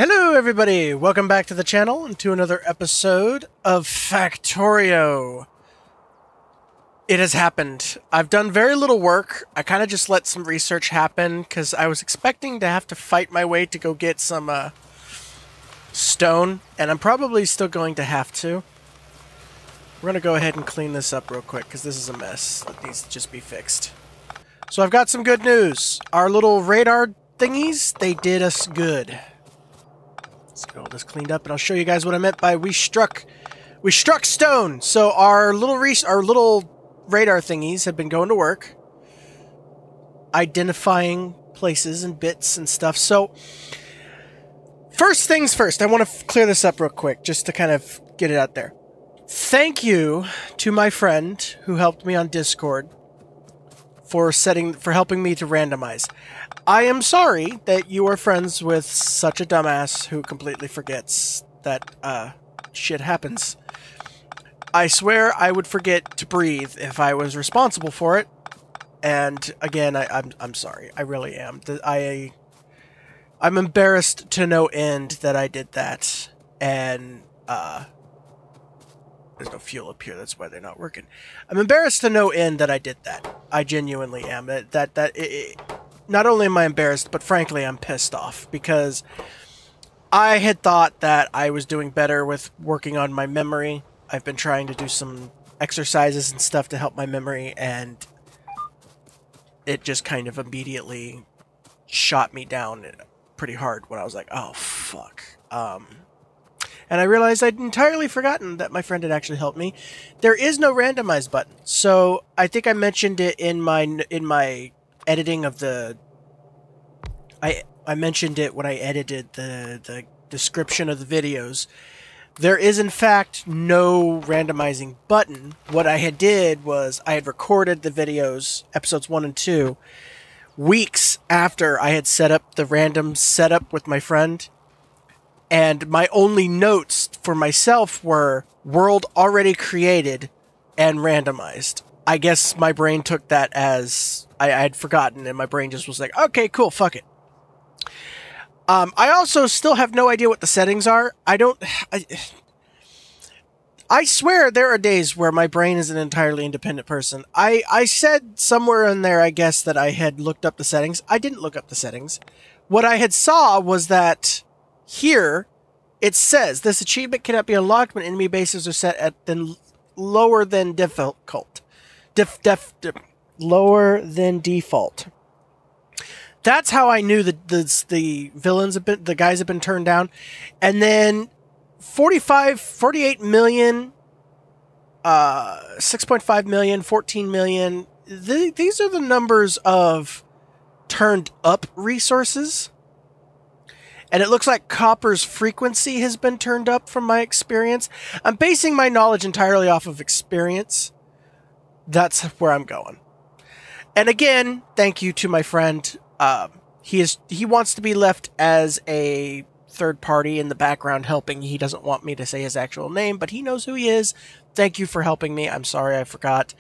Hello everybody, welcome back to the channel and to another episode of Factorio. It has happened. I've done very little work. I kind of just let some research happen because I was expecting to have to fight my way to go get some stone, and I'm probably still going to have to. We're going to go ahead and clean this up real quick because this is a mess that needs to just be fixed. So I've got some good news. Our little radar thingies, they did us good. Let's get all this cleaned up, and I'll show you guys what I meant by we struck stone. So our little radar thingies have been going to work, identifying places and bits and stuff. So first things first, I want to clear this up real quick, just to kind of get it out there. Thank you to my friend who helped me on Discord for helping me to randomize. I am sorry that you are friends with such a dumbass who completely forgets that shit happens. I swear I would forget to breathe if I was responsible for it. And again, I'm sorry. I really am. I'm embarrassed to no end that I did that. And there's no fuel up here, that's why they're not working. I'm embarrassed to no end that I did that. I genuinely am. Not only am I embarrassed, but frankly I'm pissed off, because I had thought that I was doing better with working on my memory. I've been trying to do some exercises and stuff to help my memory, and it just kind of immediately shot me down pretty hard when I was like, oh fuck. And I realized I'd entirely forgotten that my friend had actually helped me. There is no randomized button. So I think I mentioned it in my editing of the... I mentioned it when I edited the description of the videos. There is, in fact, no randomizing button. What I had did was I had recorded the videos, episodes 1 and 2, weeks after I had set up the random setup with my friend. And my only notes for myself were world already created and randomized. I guess my brain took that as I had forgotten, and my brain just was like, okay, cool, fuck it. I also still have no idea what the settings are. I swear there are days where my brain is an entirely independent person. I said somewhere in there, I guess, that I had looked up the settings. I didn't look up the settings. What I had saw was that here, it says, this achievement cannot be unlocked when enemy bases are set at lower than difficult. Lower than default. That's how I knew that the villains have been, the guys have been turned down. And then 48 million, 6.5 million, 14 million. These are the numbers of turned up resources. And it looks like copper's frequency has been turned up from my experience. I'm basing my knowledge entirely off of experience. That's where I'm going. And again, thank you to my friend. He wants to be left as a third party in the background helping. He doesn't want me to say his actual name, but he knows who he is. Thank you for helping me. I'm sorry I forgot.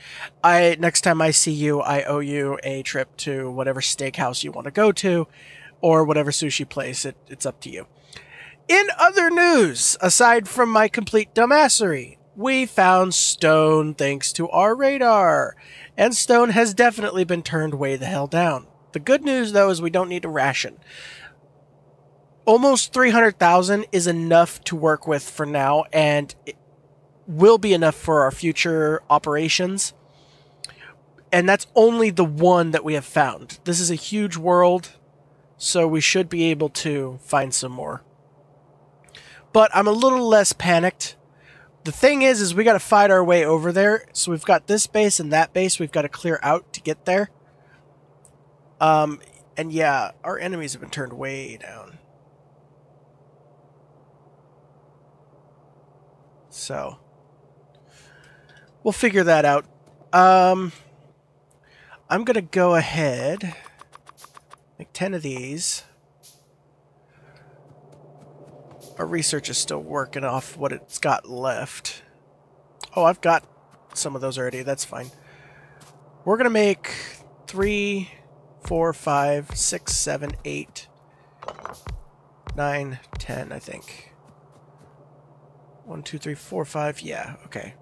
Next time I see you, I owe you a trip to whatever steakhouse you want to go to, or whatever sushi place. It's up to you. In other news, aside from my complete dumbassery, we found stone thanks to our radar. And stone has definitely been turned way the hell down. The good news, though, is we don't need to ration. Almost 300,000 is enough to work with for now, and it will be enough for our future operations. And that's only the one that we have found. This is a huge world, so we should be able to find some more. But I'm a little less panicked. The thing is we got to fight our way over there. So we've got this base and that base we've got to clear out to get there. And yeah, our enemies have been turned way down. So we'll figure that out. I'm going to go ahead, make 10 of these. Our research is still working off what it's got left. Oh, I've got some of those already. That's fine. We're going to make 3, 4, 5, 6, 7, 8. 9, 10, I think. 1, 2, 3, 4, 5. Yeah, okay.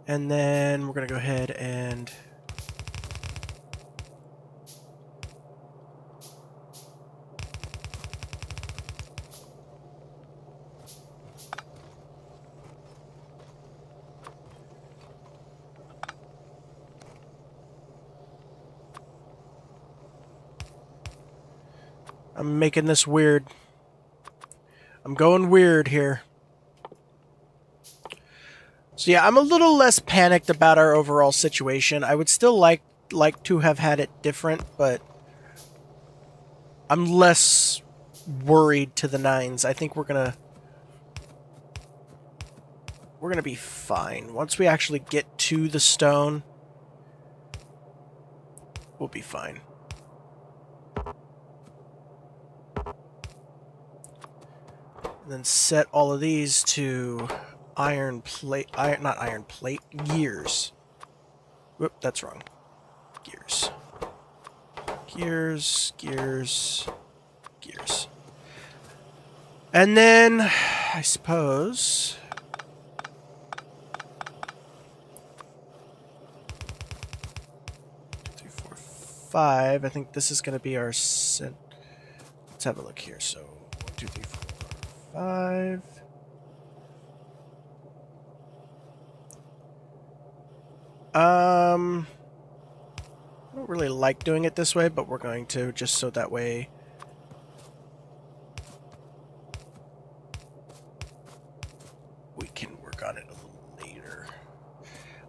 And then we're going to go ahead and... I'm making this weird. I'm going weird here. So yeah, I'm a little less panicked about our overall situation. I would still like to have had it different, but I'm less worried to the nines. I think we're gonna be fine. Once we actually get to the stone, we'll be fine. And then set all of these to iron plate, not iron plate, gears. Whoop, that's wrong. Gears. Gears, gears, gears. And then, I suppose... 3, 4, 5. I think this is going to be our... Let's have a look here. So, 1, 2, 3, 4, 5. I don't really like doing it this way, but we're going to, just so that way we can work on it a little later.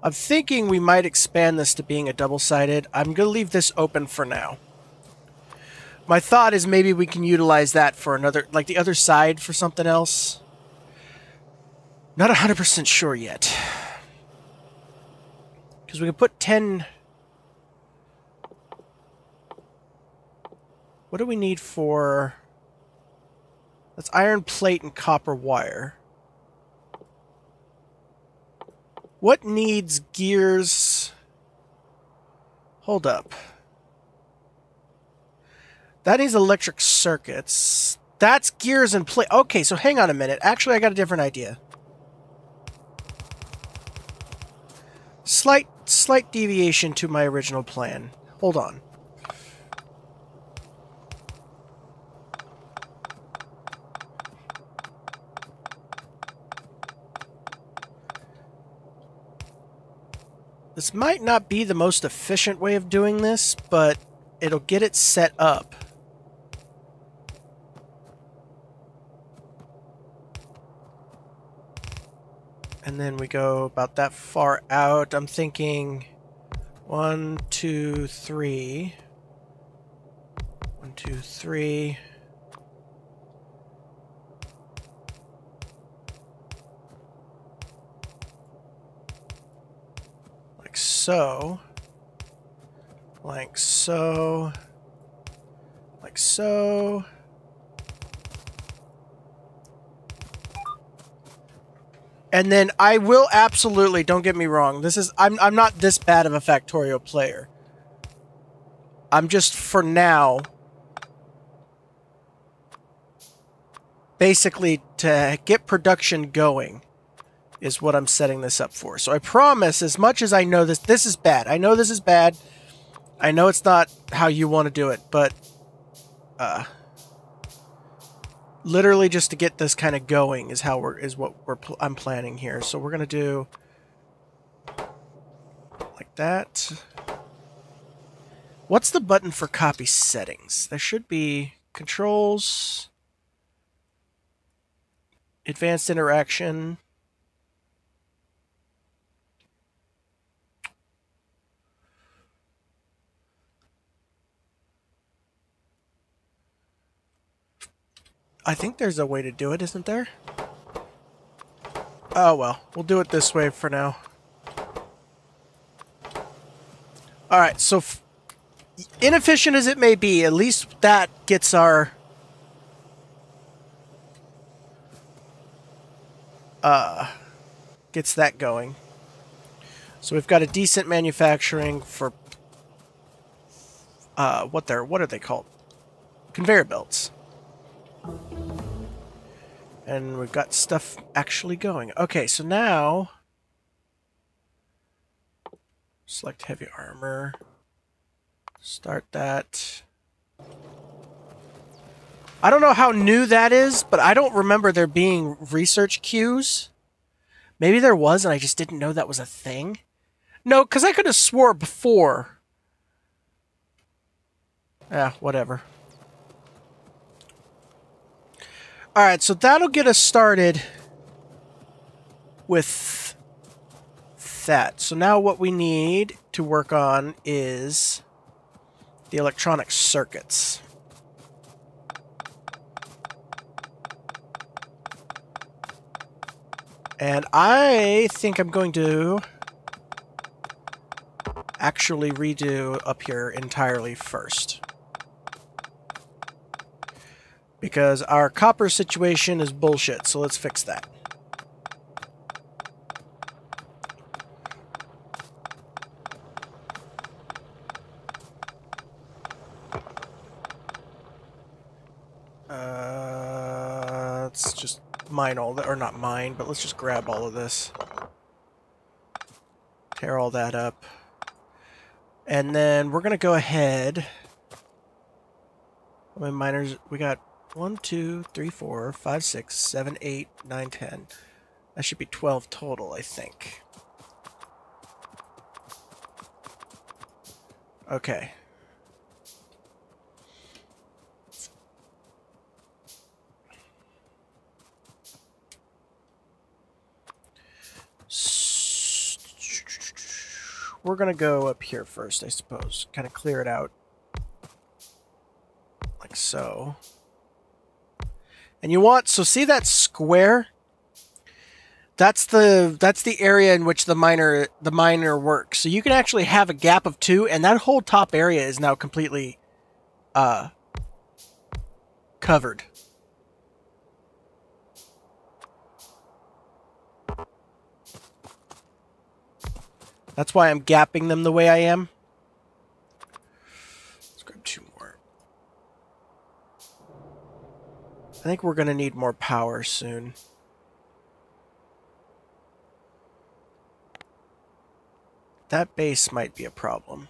I'm thinking we might expand this to being a double-sided. I'm going to leave this open for now. My thought is maybe we can utilize that for another, like the other side for something else. Not 100% sure yet. Because we can put 10... What do we need for... That's iron plate and copper wire. What needs gears? Hold up. That needs electric circuits. That's gears and plate. Okay, so hang on a minute. Actually, I got a different idea. Slight deviation to my original plan. Hold on. This might not be the most efficient way of doing this, but it'll get it set up. And then we go about that far out. I'm thinking 1, 2, 3. 1, 2, 3. Like so. Like so. Like so. And then I will absolutely, don't get me wrong, this is I'm not this bad of a Factorio player. I'm just, for now, basically to get production going is what I'm setting this up for. So I promise, as much as I know this is bad. I know this is bad. I know it's not how you want to do it, but literally just to get this kind of going is how I'm planning here. So we're gonna do like that. What's the button for copy settings? There should be controls, advanced interaction. I think there's a way to do it, isn't there? Oh well, we'll do it this way for now. Alright, so inefficient as it may be, at least that gets our... gets that going. So we've got a decent manufacturing for what are they called? Conveyor belts. And we've got stuff actually going. Okay, so now select heavy armor. Start that. I don't know how new that is, but I don't remember there being research queues. Maybe there was and I just didn't know that was a thing. No, because I could have swore before. Whatever. Alright, so that'll get us started with that. So now what we need to work on is the electronic circuits. And I think I'm going to actually redo up here entirely first. Because our copper situation is bullshit, so let's fix that. Let's just mine all that, or not mine, but let's just grab all of this. Tear all that up. And then we're going to go ahead. How many miners? We got 1, 2, 3, 4, 5, 6, 7, 8, 9, 10. That should be 12 total, I think. Okay. We're going to go up here first, I suppose. Kind of clear it out. Like so. And you want, so see that square? That's the area in which the miner works. So you can actually have a gap of 2, and that whole top area is now completely covered. That's why I'm gapping them the way I am. Let's grab 2 more. I think we're going to need more power soon. That base might be a problem.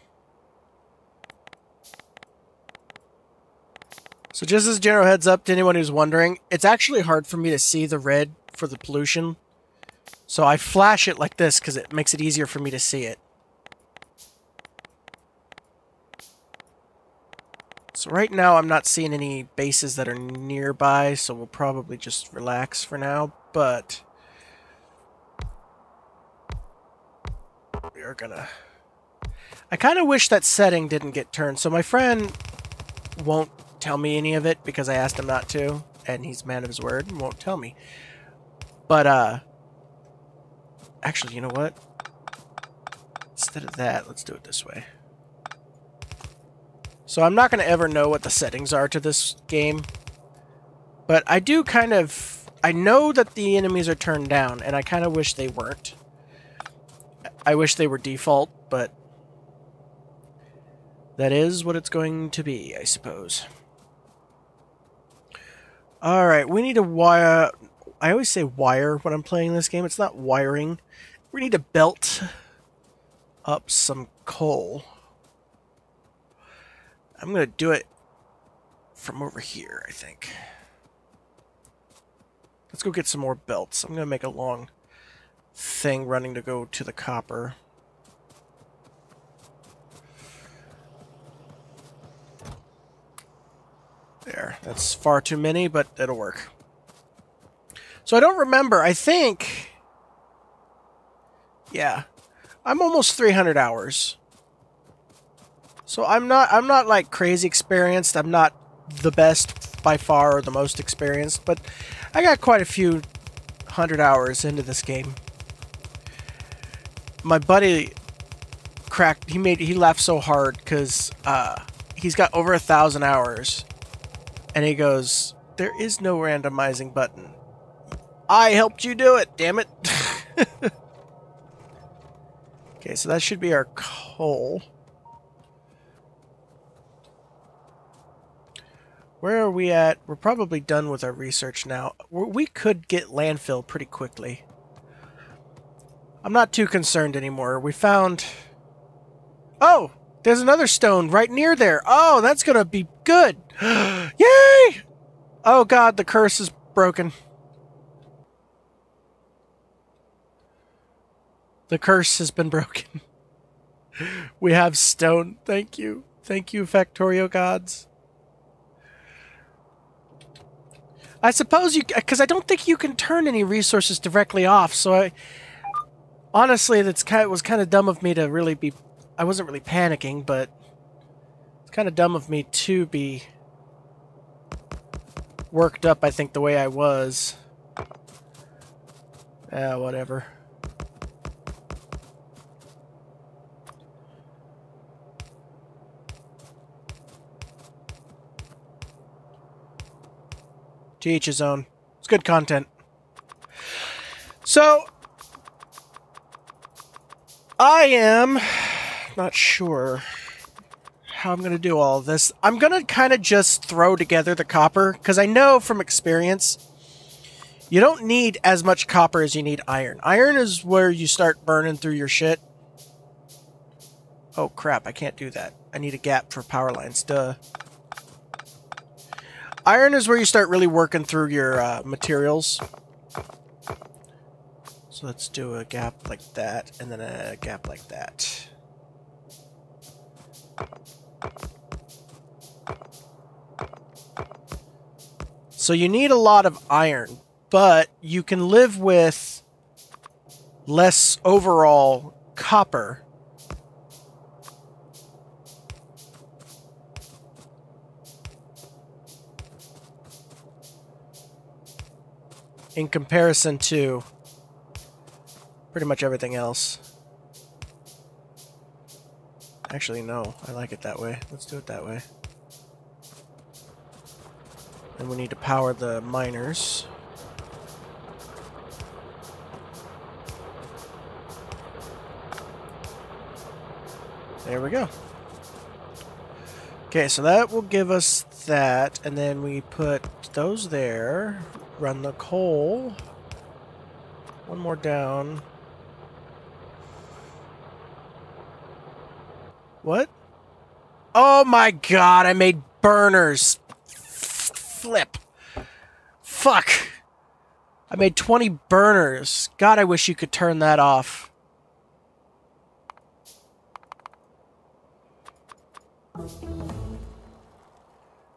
So just as a general heads up to anyone who's wondering, it's actually hard for me to see the red for the pollution. So I flash it like this because it makes it easier for me to see it. So right now I'm not seeing any bases that are nearby, so we'll probably just relax for now, but we are gonna... I kind of wish that setting didn't get turned, so my friend won't tell me any of it because I asked him not to, and he's a man of his word and won't tell me. But, actually, you know what? Instead of that, let's do it this way. So I'm not going to ever know what the settings are to this game. But I do kind of... I know that the enemies are turned down, and I kind of wish they weren't. I wish they were default, but... that is what it's going to be, I suppose. Alright, we need to wire... I always say wire when I'm playing this game. It's not wiring. We need to belt up some coal. I'm going to do it from over here, I think. Let's go get some more belts. I'm going to make a long thing running to go to the copper. There. That's far too many, but it'll work. So I don't remember. I think... yeah. I'm almost 300 hours. So I'm not like crazy experienced. I'm not the best by far or the most experienced, but I got quite a few 100 hours into this game. My buddy cracked, he laughed so hard because he's got over 1,000 hours, and he goes, "There is no randomizing button. I helped you do it, damn it." Okay, so that should be our coal. Where are we at? We're probably done with our research now. We could get landfill pretty quickly. I'm not too concerned anymore. We found... Oh! There's another stone right near there. Oh, that's gonna be good. Yay! Oh god, the curse is broken. The curse has been broken. We have stone. Thank you. Thank you, Factorio gods. I suppose you... Because I don't think you can turn any resources directly off, so I... Honestly, it was kind of dumb of me to really be... I wasn't really panicking, but... It's kind of dumb of me to be... worked up, I think, the way I was. Whatever. To each his own. It's good content. So... I am not sure how I'm going to do all of this. I'm going to kind of just throw together the copper, because I know from experience, you don't need as much copper as you need iron. Iron is where you start burning through your shit. Oh crap, I can't do that. I need a gap for power lines, duh. Iron is where you start really working through your materials. So let's do a gap like that, and then a gap like that. So you need a lot of iron, but you can live with less overall copper. In comparison to pretty much everything else. Actually, no. I like it that way. Let's do it that way. And we need to power the miners. There we go. Okay, so that will give us that, and then we put those there. Run the coal. One more down. What? Oh my god, I made burners. Flip. Fuck. I made 20 burners. God, I wish you could turn that off.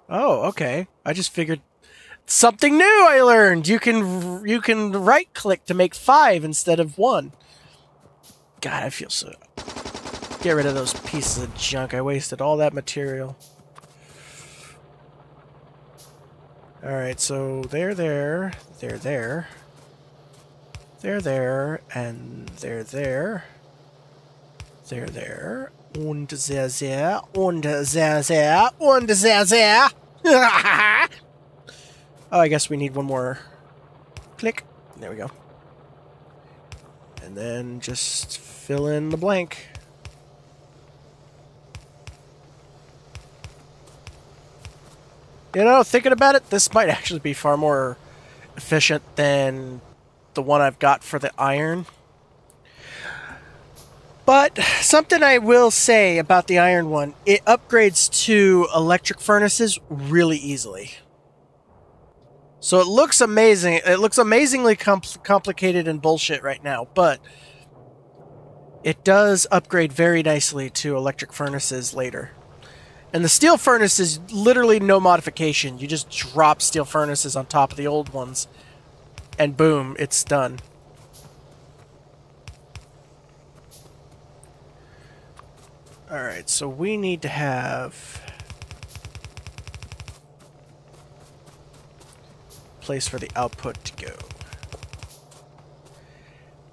Oh, okay. I just figured something new I learned. You can right click to make 5 instead of 1. God, I feel so... Get rid of those pieces of junk. I wasted all that material. Alright, so they're there, they're there, they're there, and they're there, they're there, und sehr, sehr, und sehr, sehr, und sehr, sehr. Oh, I guess we need one more click. There we go. And then just fill in the blank. You know, thinking about it, this might actually be far more efficient than the one I've got for the iron. But something I will say about the iron one, it upgrades to electric furnaces really easily. So it looks amazing. It looks amazingly complicated and bullshit right now, but it does upgrade very nicely to electric furnaces later. And the steel furnace is literally no modification. You just drop steel furnaces on top of the old ones, and boom, it's done. Alright, so we need to have a place for the output to go.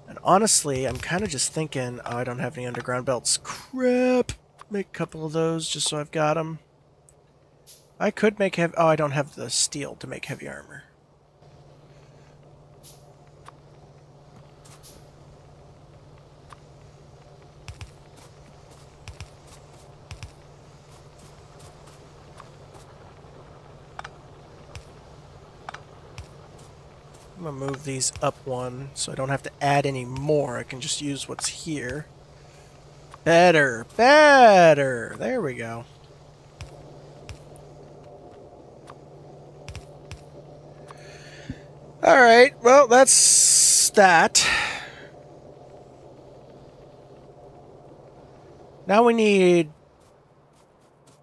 And honestly, I'm kind of just thinking, oh, I don't have any underground belts. Crap! Make a couple of those just so I've got them. I could make heavy... Oh, I don't have the steel to make heavy armor. I'm gonna move these up one so I don't have to add any more. I can just use what's here. Better, better. There we go. Alright, well, that's that. Now we need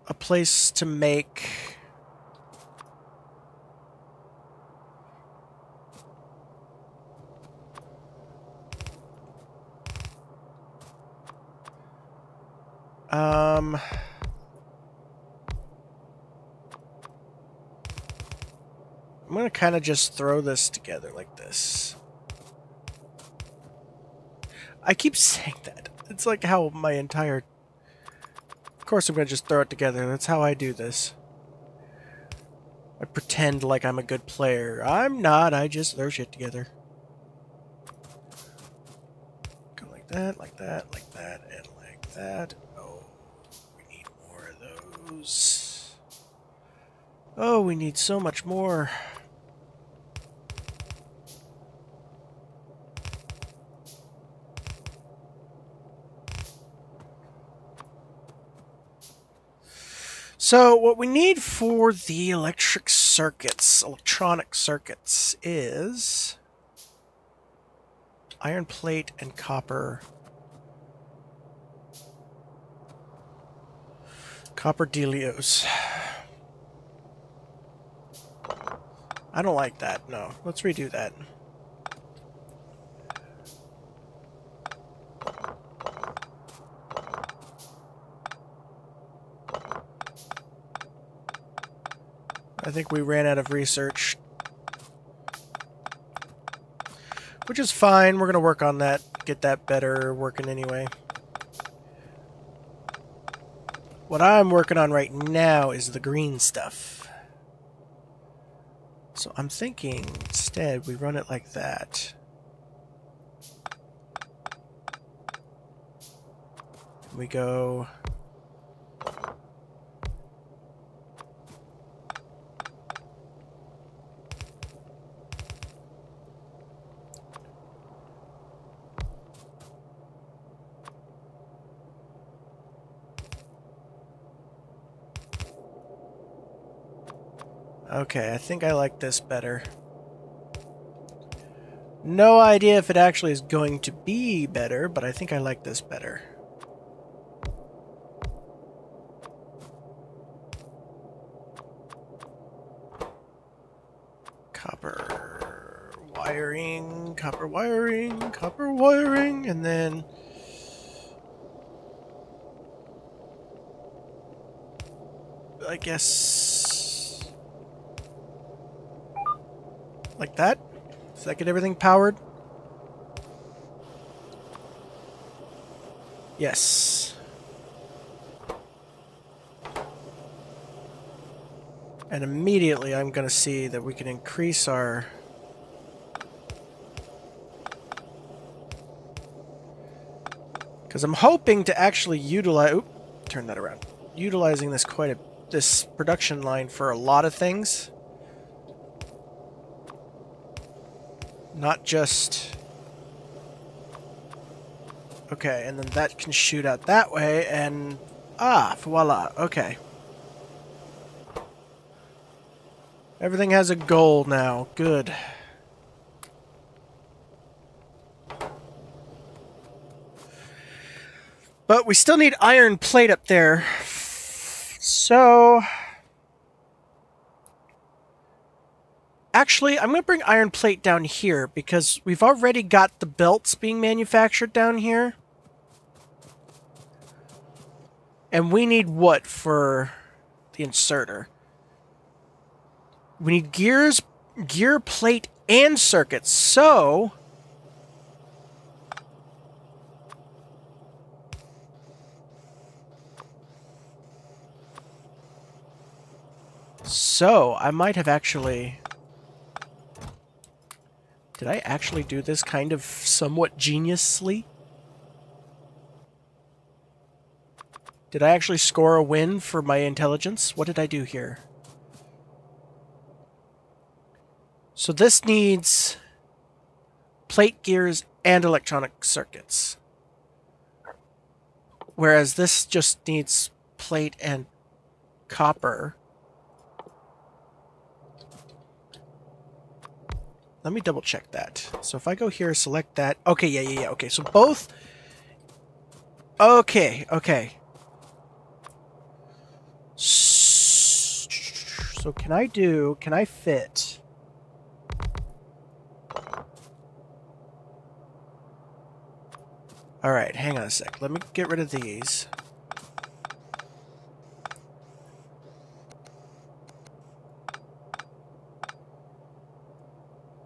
a place to make... I'm going to kind of just throw this together like this. I keep saying that. It's like how my entire... Of course I'm going to just throw it together. That's how I do this. I pretend like I'm a good player. I'm not. I just throw shit together. Go like that, like that, like that, and like that. Oh, we need more of those. Oh, we need so much more. So what we need for the electronic circuits is iron plate and copper delios. I don't like that. No, let's redo that. I think we ran out of research. Which is fine. We're going to work on that. Get that better working anyway. What I'm working on right now is the green stuff. So I'm thinking instead we run it like that. We go... Okay, I think I like this better. No idea if it actually is going to be better, but I think I like this better. Copper wiring, copper wiring, copper wiring, and then... I guess... like that? Does that get everything powered? Yes. And immediately I'm going to see that we can increase our... Because I'm hoping to actually utilize... Oop, turn that around. Utilizing this this production line for a lot of things. Not just... Okay, and then that can shoot out that way, and... Ah, voila, okay. Everything has a goal now. Good. But we still need iron plate up there. So... Actually, I'm going to bring iron plate down here because we've already got the belts being manufactured down here. And we need what for the inserter? We need gears, gear plate, and circuits. So... I might have actually... Did I actually do this kind of somewhat geniusly? Did I actually score a win for my intelligence? What did I do here? So this needs plate, gears, and electronic circuits. Whereas this just needs plate and copper. Let me double check that. So if I go here, select that. Okay, yeah. Okay, so both. Okay. So can I fit? All right, hang on a sec. Let me get rid of these.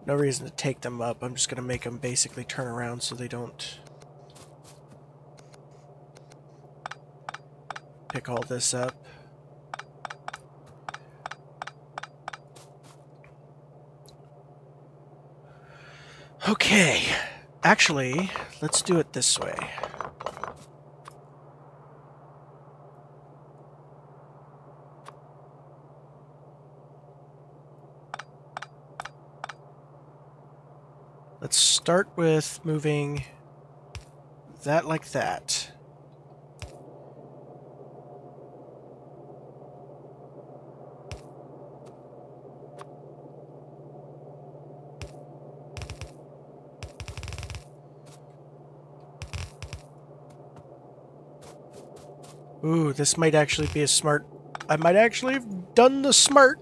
No reason to take them up. I'm just going to make them basically turn around so they don't pick all this up. Okay. Actually, let's do it this way. Let's start with moving that like that. Ooh, this might actually be a smart... I might actually have done the smart.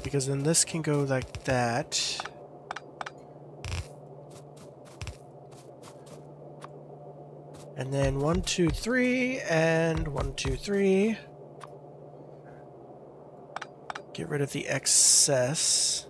Because then this can go like that. And then 1, 2, 3, and 1, 2, 3. Get rid of the excess.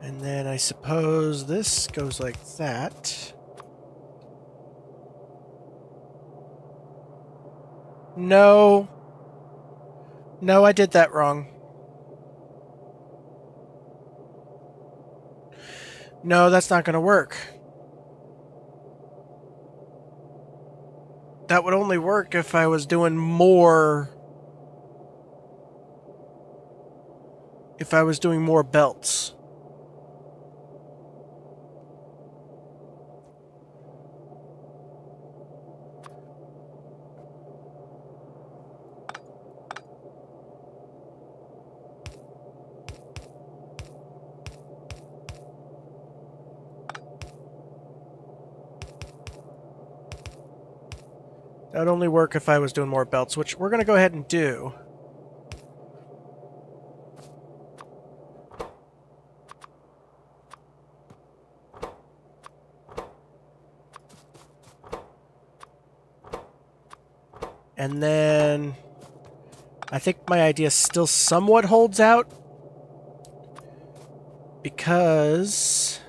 And then I suppose this goes like that. No. No, I did that wrong. No, that's not going to work. That would only work if I was doing more... If I was doing more belts. That would only work if I was doing more belts, which we're going to go ahead and do. And then I think my idea still somewhat holds out because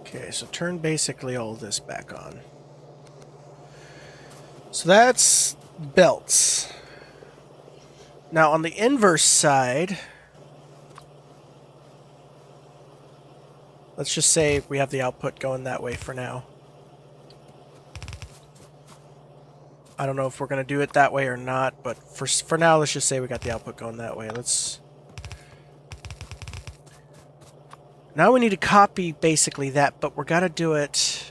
okay, so turn basically all this back on. So that's belts. Now, on the inverse side, let's just say we have the output going that way for now. I don't know if we're going to do it that way or not, but for now, let's just say we got the output going that way. Now we need to copy basically that, but we're got to do it...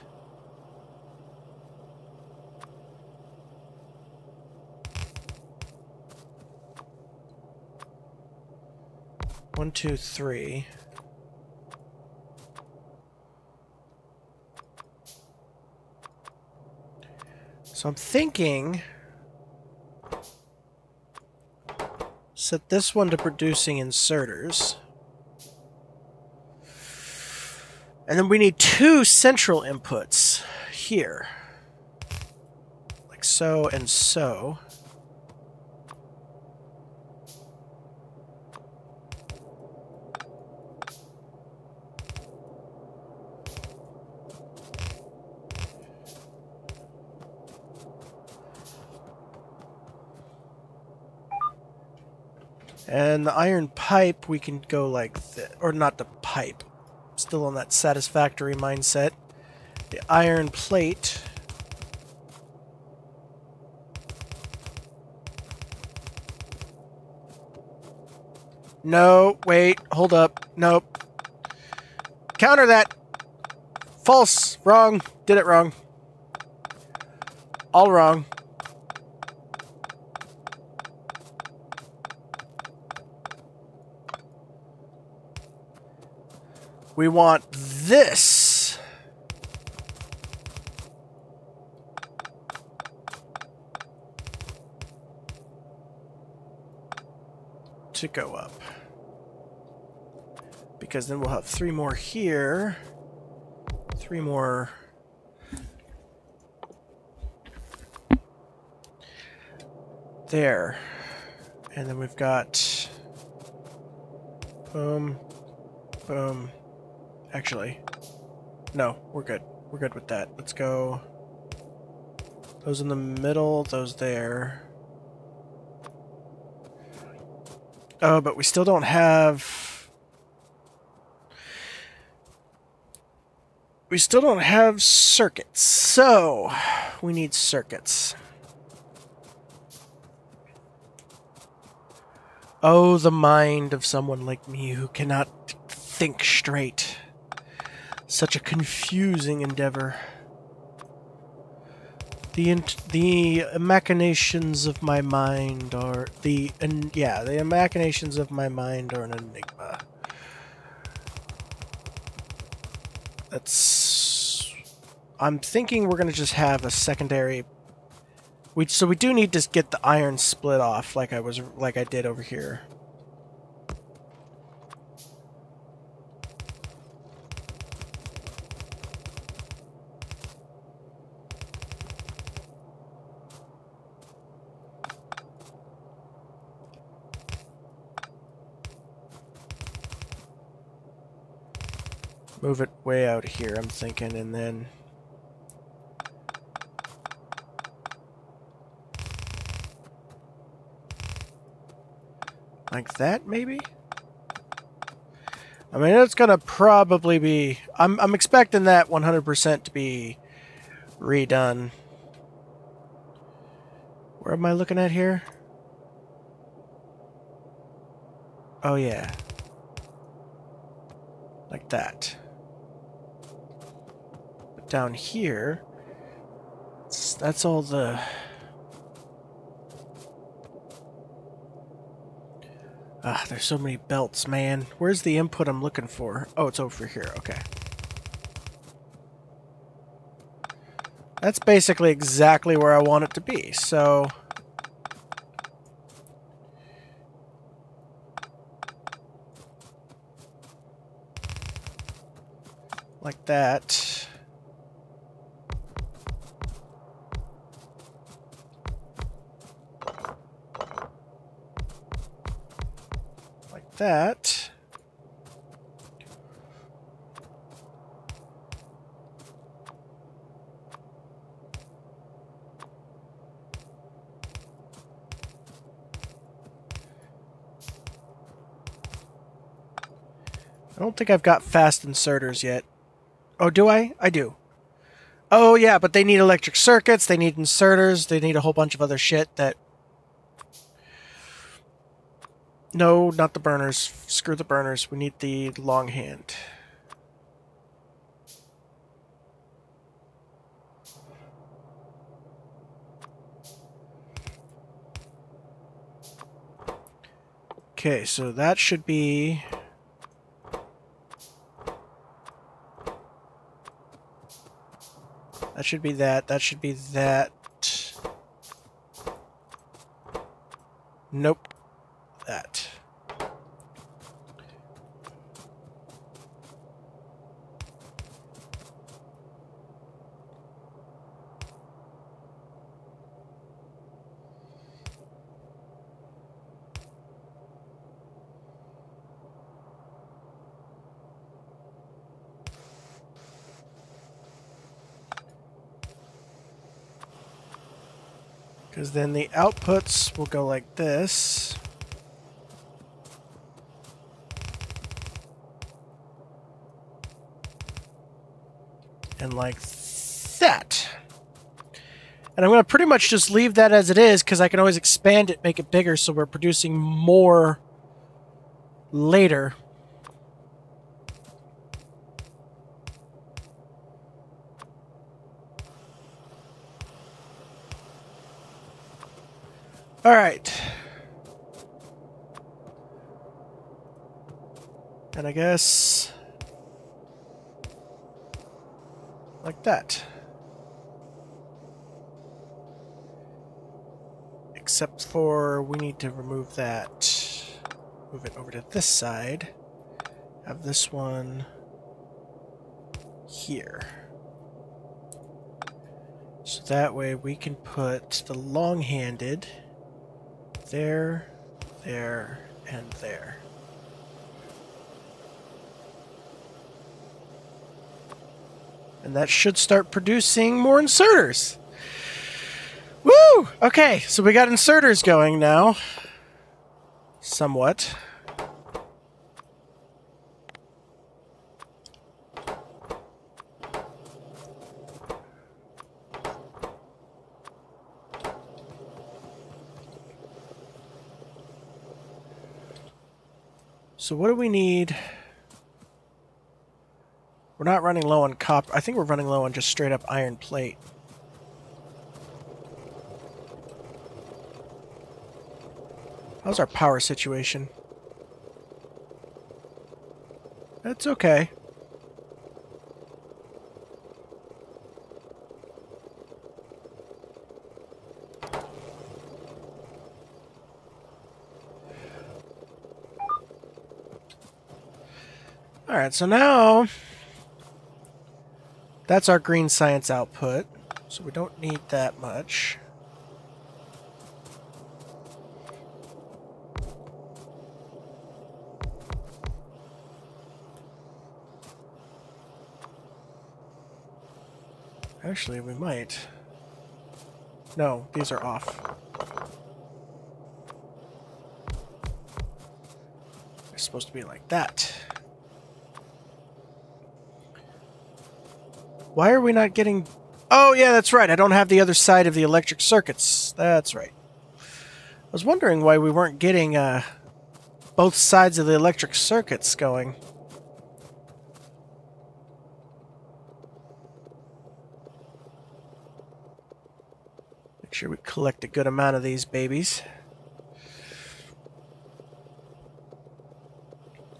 1, 2, 3. So I'm thinking set this one to producing inserters. And then we need 2 central inputs here. Like so and so. And the iron pipe, we can go like this. Or not the pipe. Still on that satisfactory mindset. The iron plate. No, wait, hold up. Nope. Counter that! False! Wrong! Did it wrong. All wrong. We want this. To go up. Because then we'll have 3 more here. 3 more. There. And then we've got... Boom. Boom. Actually, no, we're good. We're good with that. Let's go. Those in the middle, those there. Oh, but we still don't have... We still don't have circuits. So, we need circuits. Oh, the mind of someone like me who cannot think straight. Such a confusing endeavor. The machinations of my mind are the machinations of my mind are an enigma. I'm thinking we're gonna just have a secondary. So we do need to get the iron split off, like I did over here. Move it way out here, I'm thinking, and then... like that, maybe? I mean, it's gonna probably be... I'm expecting that 100% to be redone. Where am I looking at here? Oh, yeah. Like that. But down here, that's all the... Ah, there's so many belts, man. Where's the input I'm looking for? Oh, it's over here. Okay. That's basically exactly where I want it to be, so... like that. Like that. I don't think I've got fast inserters yet. Oh, do I? I do. Oh, yeah, but they need electric circuits, they need inserters, they need a whole bunch of other shit that... No, not the burners. Screw the burners. We need the long hand. Okay, so that should be... that should be that. That should be that. Nope. That. Because then the outputs will go like this. and like that. And I'm going to pretty much just leave that as it is because I can always expand it, make it bigger, so we're producing more later. All right. And I guess like that. Except for we need to remove that. Move it over to this side. Have this one here. So that way we can put the long-handed there, there, and there. And that should start producing more inserters. Woo! Okay, so we got inserters going now. Somewhat. So what do we need? We're not running low on copper. I think we're running low on just straight up iron plate. How's our power situation? That's okay. Alright, so now that's our green science output, so we don't need that much. Actually, we might. No, these are off. They're supposed to be like that. Why are we not getting... Oh, yeah, that's right. I don't have the other side of the electric circuits. That's right. I was wondering why we weren't getting both sides of the electric circuits going. Make sure we collect a good amount of these babies.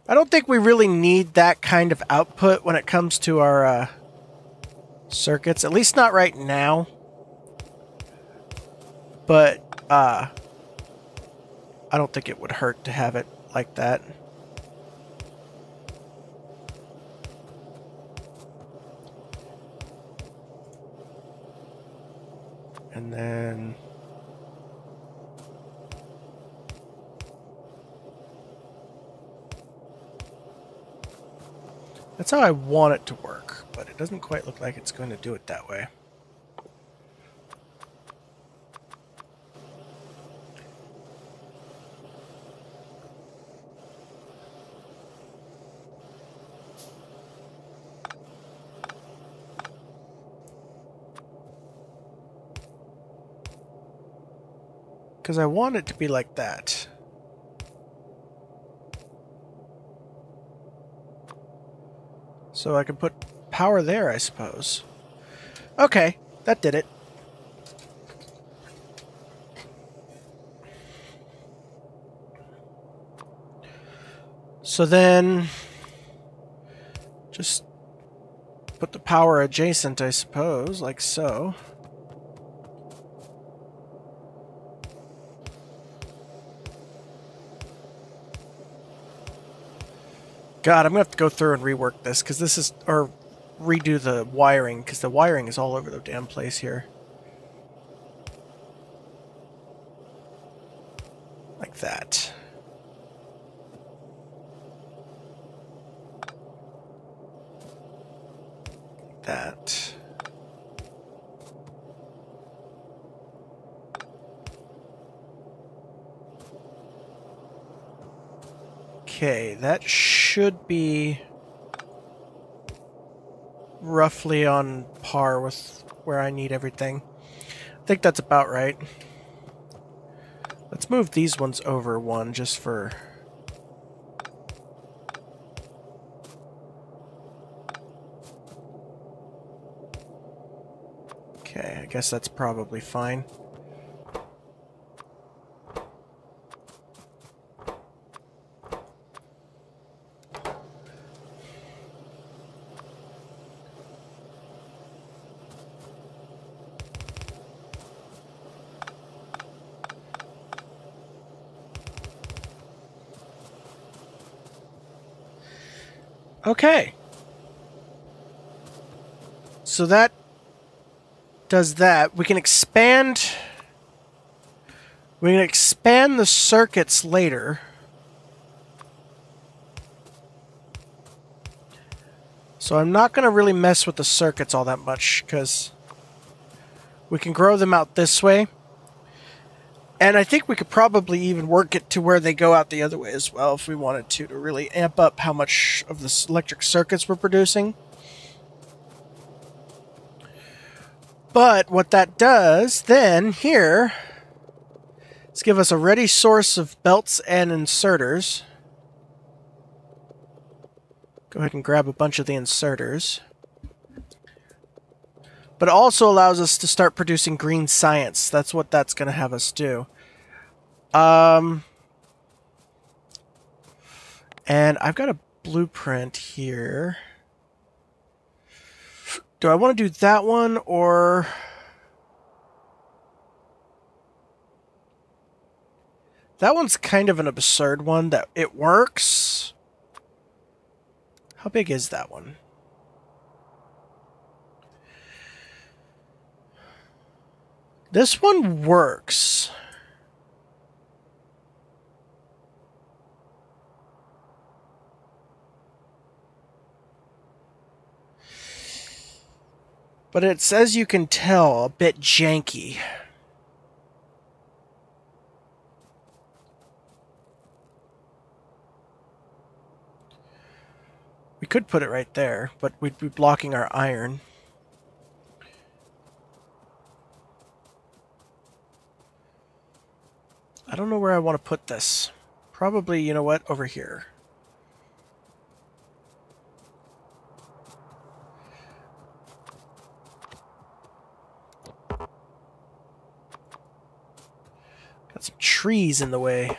I don't think we really need that kind of output when it comes to our circuits, at least not right now. But I don't think it would hurt to have it like that. And then that's how I want it to work, but it doesn't quite look like it's going to do it that way. Because I want it to be like that. So I can put power there, I suppose. Okay, that did it. So then just put the power adjacent, I suppose, like so. God, I'm going to have to go through and rework this, because this is... or redo the wiring, because the wiring is all over the damn place here. Like that. That. Okay, that should be roughly on par with where I need everything. I think that's about right. Let's move these ones over one just for... Okay, I guess that's probably fine. Okay. So that does that. We can expand the circuits later. So I'm not going to really mess with the circuits all that much because we can grow them out this way. And I think we could probably even work it to where they go out the other way as well if we wanted to really amp up how much of the electric circuits we're producing. But what that does then here is give us a ready source of belts and inserters. Go ahead and grab a bunch of the inserters. But it also allows us to start producing green science. That's what that's going to have us do. And I've got a blueprint here. Do I want to do that one or... That one's kind of an absurd one that it works. How big is that one? This one works. But it's, as you can tell, a bit janky. We could put it right there, but we'd be blocking our iron. I don't know where I want to put this. Probably, you know what, over here. Got some trees in the way.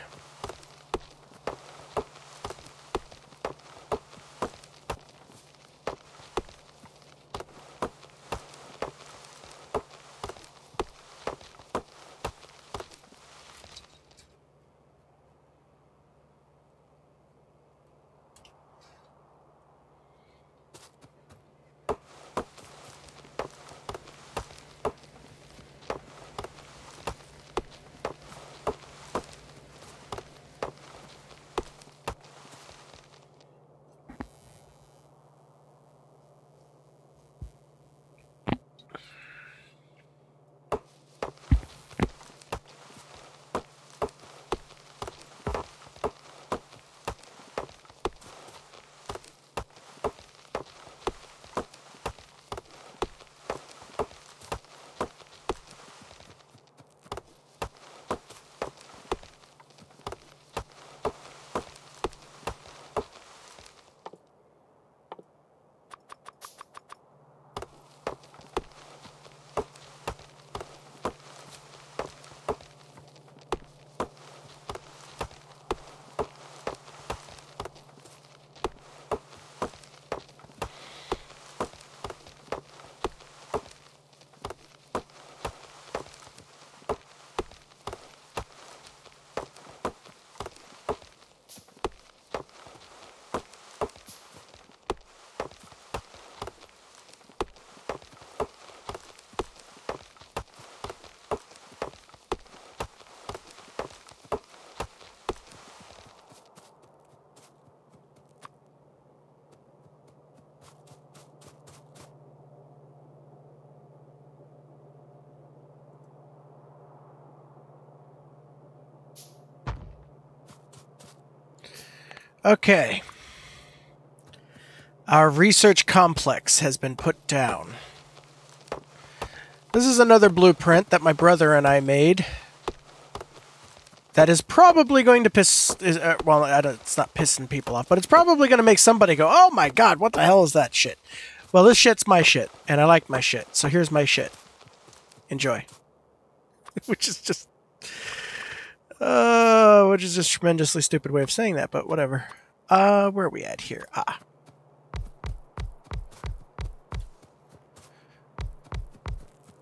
Okay. Our research complex has been put down. This is another blueprint that my brother and I made. That is probably going to piss... well, it's not pissing people off, but it's probably going to make somebody go, oh my god, what the hell is that shit? Well, this shit's my shit, and I like my shit, so here's my shit. Enjoy. Which is just a tremendously stupid way of saying that, but whatever. Where are we at here?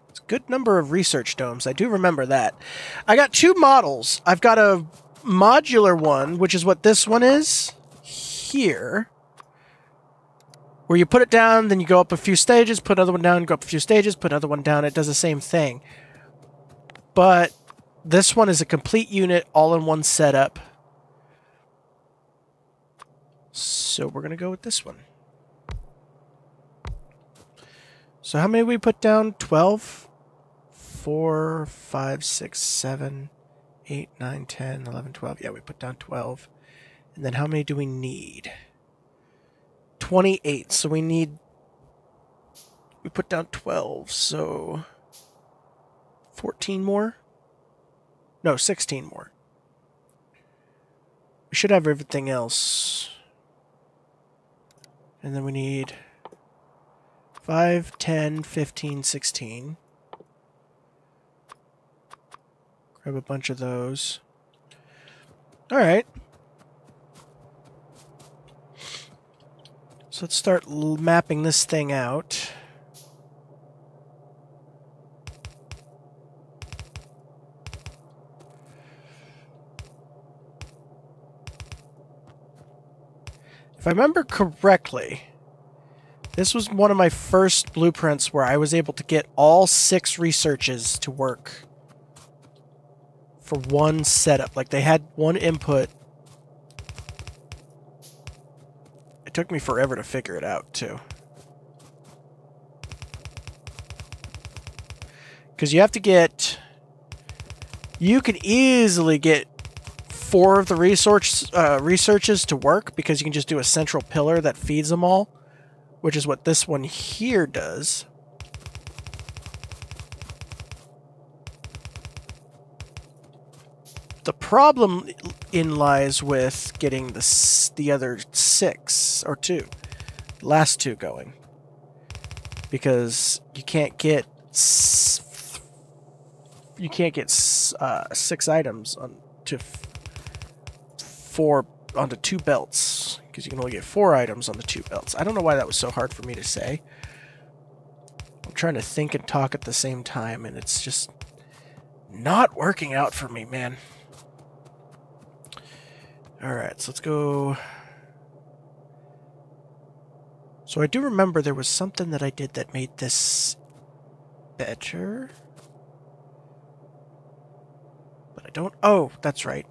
It's a good number of research domes. I do remember that. I got 2 models. I've got a modular one, which is what this one is here, where you put it down, then you go up a few stages, put another one down, go up a few stages, put another one down. It does the same thing. But this one is a complete unit, all in one setup. So we're going to go with this one. So how many we put down? 12? 4, 5, 6, 7, 8, 9, 10, 11, 12. Yeah, we put down 12. And then how many do we need? 28. So we put down 12, so 14 more? No, 16 more. We should have everything else. And then we need 5, 10, 15, 16. Grab a bunch of those. Alright. So let's start mapping this thing out. If I remember correctly, this was one of my first blueprints where I was able to get all 6 researches to work for one setup. Like, they had one input. It took me forever to figure it out, too. Because you have to get... You can easily get 4 of the researches to work, because you can just do a central pillar that feeds them all, which is what this one here does. The problem lies with getting the other 6 or 2, the last 2 going, because you can't get 6 items onto 2 belts, because you can only get 4 items on the 2 belts. I don't know why that was so hard for me to say. I'm trying to think and talk at the same time, and it's just not working out for me, man. Alright, so let's go... So I do remember there was something that I did that made this better. But I don't... Oh, that's right.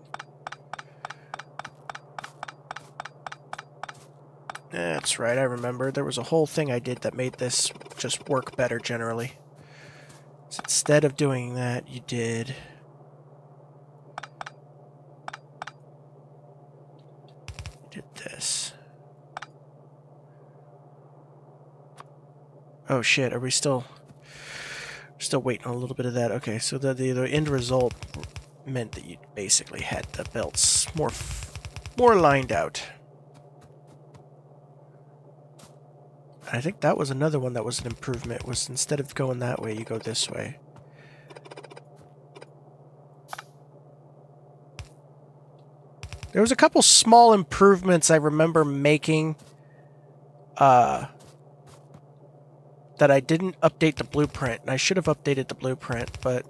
That's right, I remember. There was a whole thing I did that made this just work better generally. So instead of doing that, you did... this. Oh shit, are we still waiting on a little bit of that? Okay, so the end result meant that you basically had the belts more lined out. I think that was another one that was an improvement, was instead of going that way, you go this way. There was a couple small improvements I remember making that I didn't update the blueprint, and I should have updated the blueprint, but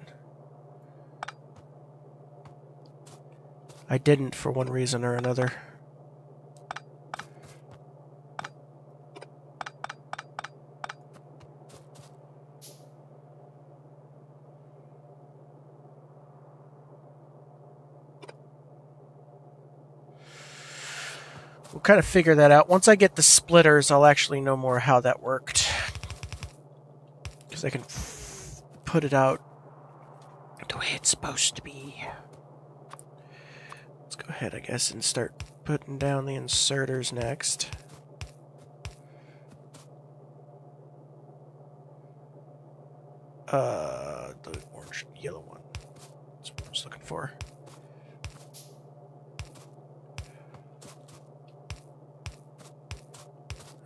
I didn't for one reason or another. We'll kind of figure that out. Once I get the splitters, I'll actually know more how that worked. Because I can put it out the way it's supposed to be. Let's go ahead, I guess, and start putting down the inserters next. The orange, yellow one. That's what I was looking for.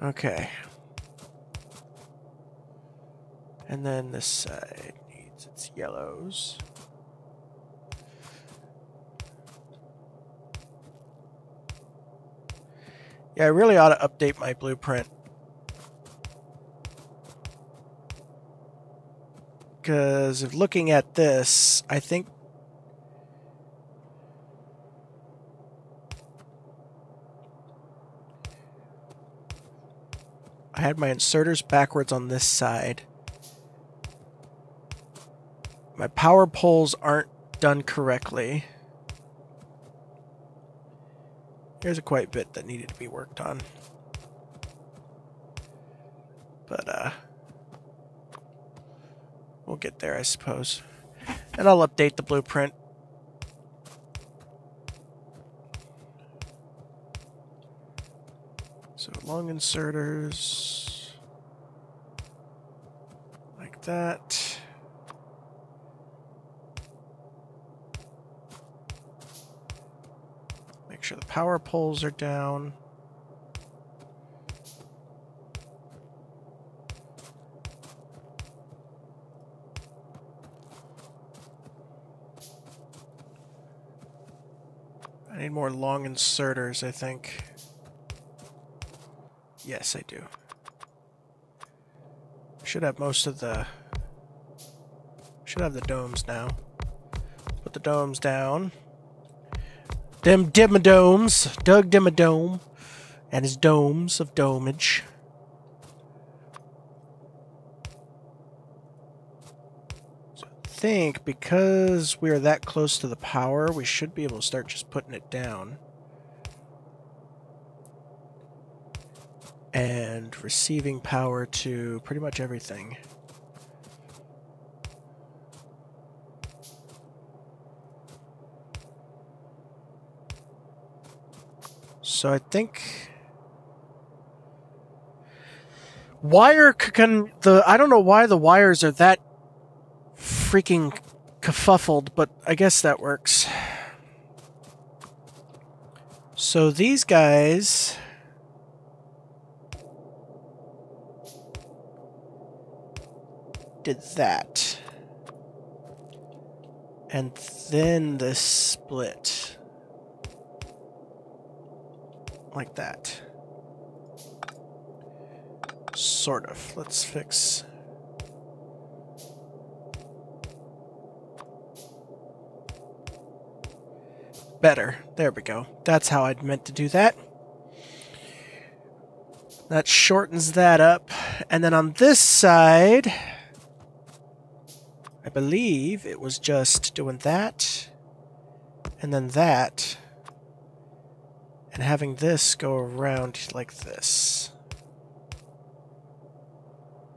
Okay. And then this side needs its yellows. Yeah, I really ought to update my blueprint. Because of looking at this, I think I had my inserters backwards on this side. My power poles aren't done correctly. There's a quite bit that needed to be worked on. But, we'll get there, I suppose. And I'll update the blueprint. So long inserters. Like that. Make sure the power poles are down. I need more long inserters, I think. Yes, I do. Should have most of the... Should have the domes now. Put the domes down. Them Dimodomes. Doug Dimmadome. And his domes of domage. So I think because we are that close to the power, we should be able to start just putting it down. And receiving power to pretty much everything. So I think wire I don't know why the wires are that freaking kerfuffled, but I guess that works. So these guys did that. And then this split. Like that. Sort of. Let's fix... Better. There we go. That's how I'd meant to do that. That shortens that up. And then on this side, I believe it was just doing that, and then that, and having this go around like this.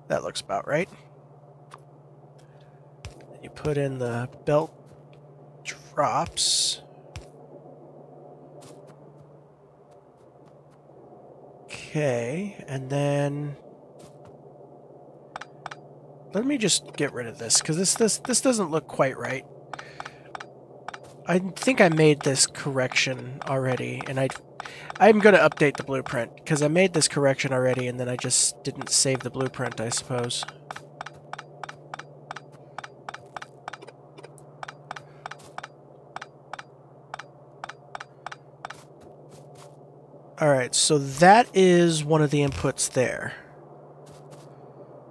That looks about right. Then you put in the belt drops. Okay, and then let me just get rid of this because this doesn't look quite right. I think I made this correction already, and I'm going to update the blueprint because I made this correction already, and then I just didn't save the blueprint, I suppose. Alright, so that is one of the inputs there.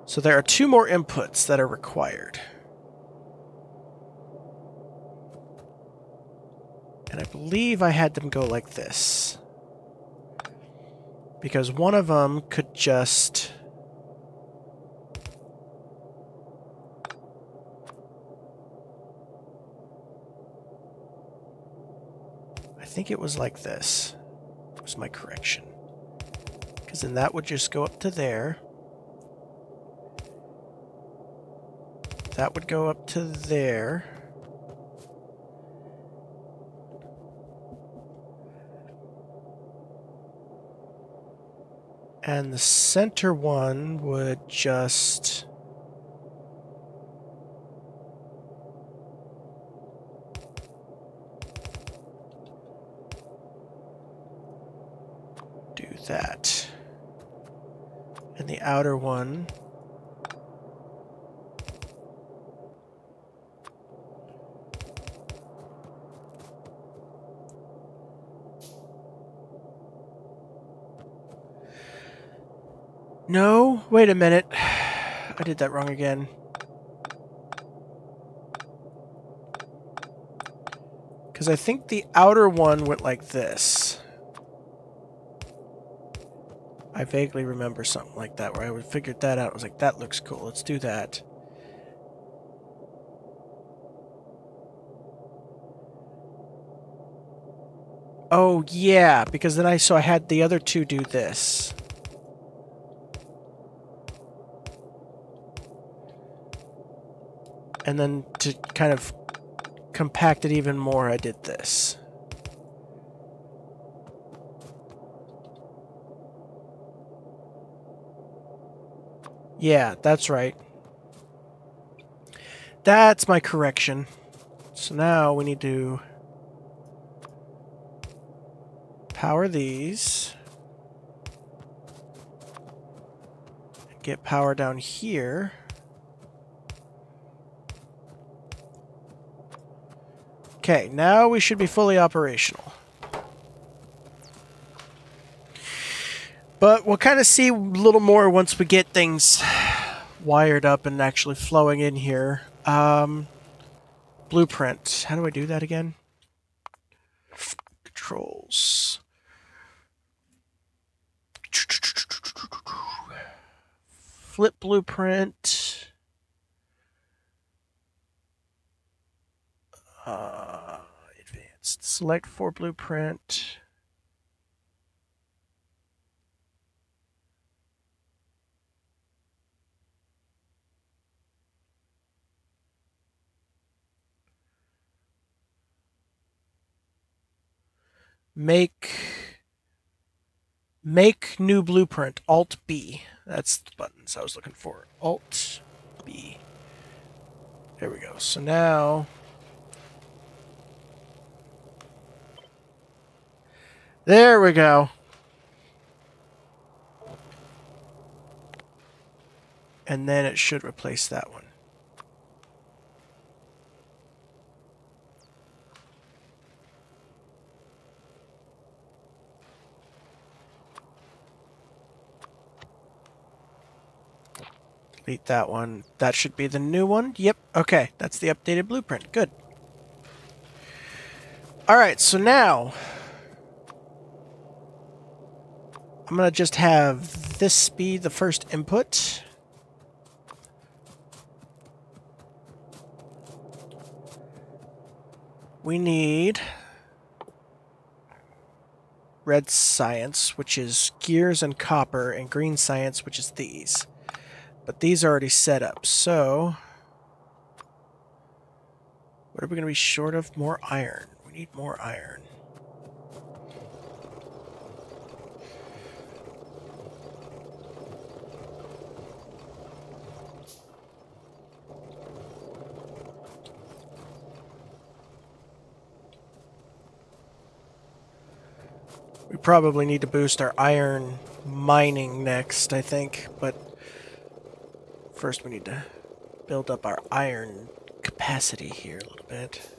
So there are two more inputs that are required. And I believe I had them go like this. Because one of them could just... I think it was like this. Was my correction. Because then that would just go up to there. That would go up to there. And the center one would just And the outer one. No, wait a minute. I did that wrong again. Because I think the outer one went like this. I vaguely remember something like that where I figured that out. I was like, that looks cool. Let's do that. Oh, yeah, because then I had the other two do this. And then to kind of compact it even more, I did this. Yeah, that's right. That's my correction. So now we need to power these. Get power down here. Okay, now we should be fully operational. But we'll kind of see a little more once we get things wired up and actually flowing in here. Blueprint. How do I do that again? Controls. Flip blueprint. Advanced. Select for blueprint. Make new blueprint. Alt B. That's the buttons I was looking for. Alt B. There we go. So now there we go. And then it should replace that one. Delete that one. That should be the new one. Yep. Okay. That's the updated blueprint. Good. Alright, so now I'm going to just have this be the first input. We need red science, which is gears and copper, and green science, which is these. But these are already set up, so what are we going to be short of? More iron. We need more iron. We probably need to boost our iron mining next, I think, but first we need to build up our iron capacity here a little bit.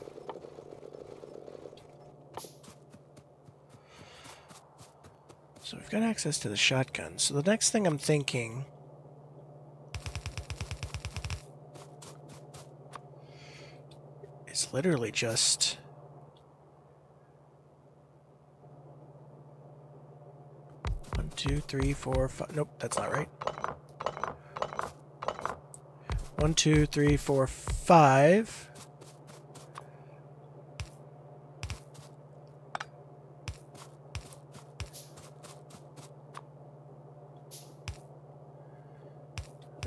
So we've got access to the shotgun. So the next thing I'm thinking is literally just one, two, three, four, five. Nope, that's not right. 1, 2, 3, 4, 5.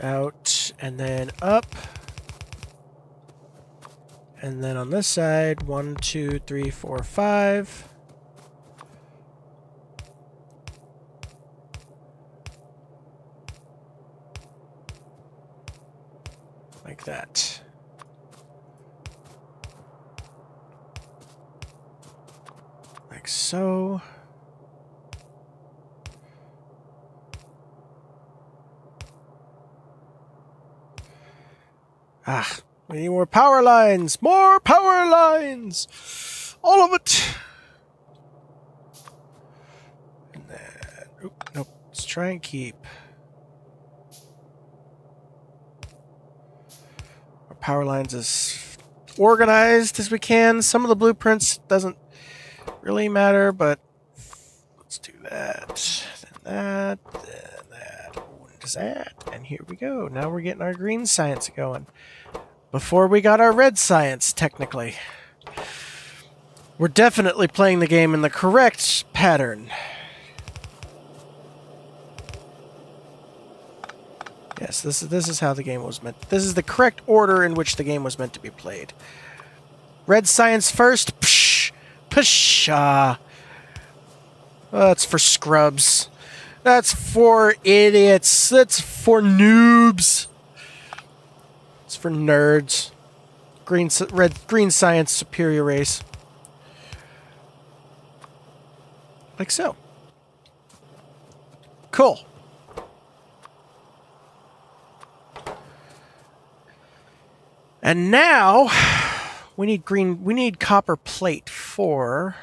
Out and then up. And then on this side, 1, 2, 3, 4, 5. Like that. Like so. Ah, we need more power lines! More power lines! All of it! And then... Oop, nope. Let's try and keep... our power lines as organized as we can. Some of the blueprints doesn't really matter, but... let's do that. Then that. Then that. And that. And here we go. Now we're getting our green science going. Before we got our red science, technically. We're definitely playing the game in the correct pattern. Yes, this is how the game was meant. This is the correct order in which the game was meant to be played. Red science first. Psh, pshaw. That's for scrubs. That's for idiots. That's for noobs. It's for nerds. Green science superior race. Like so. Cool. And now we need copper plate for...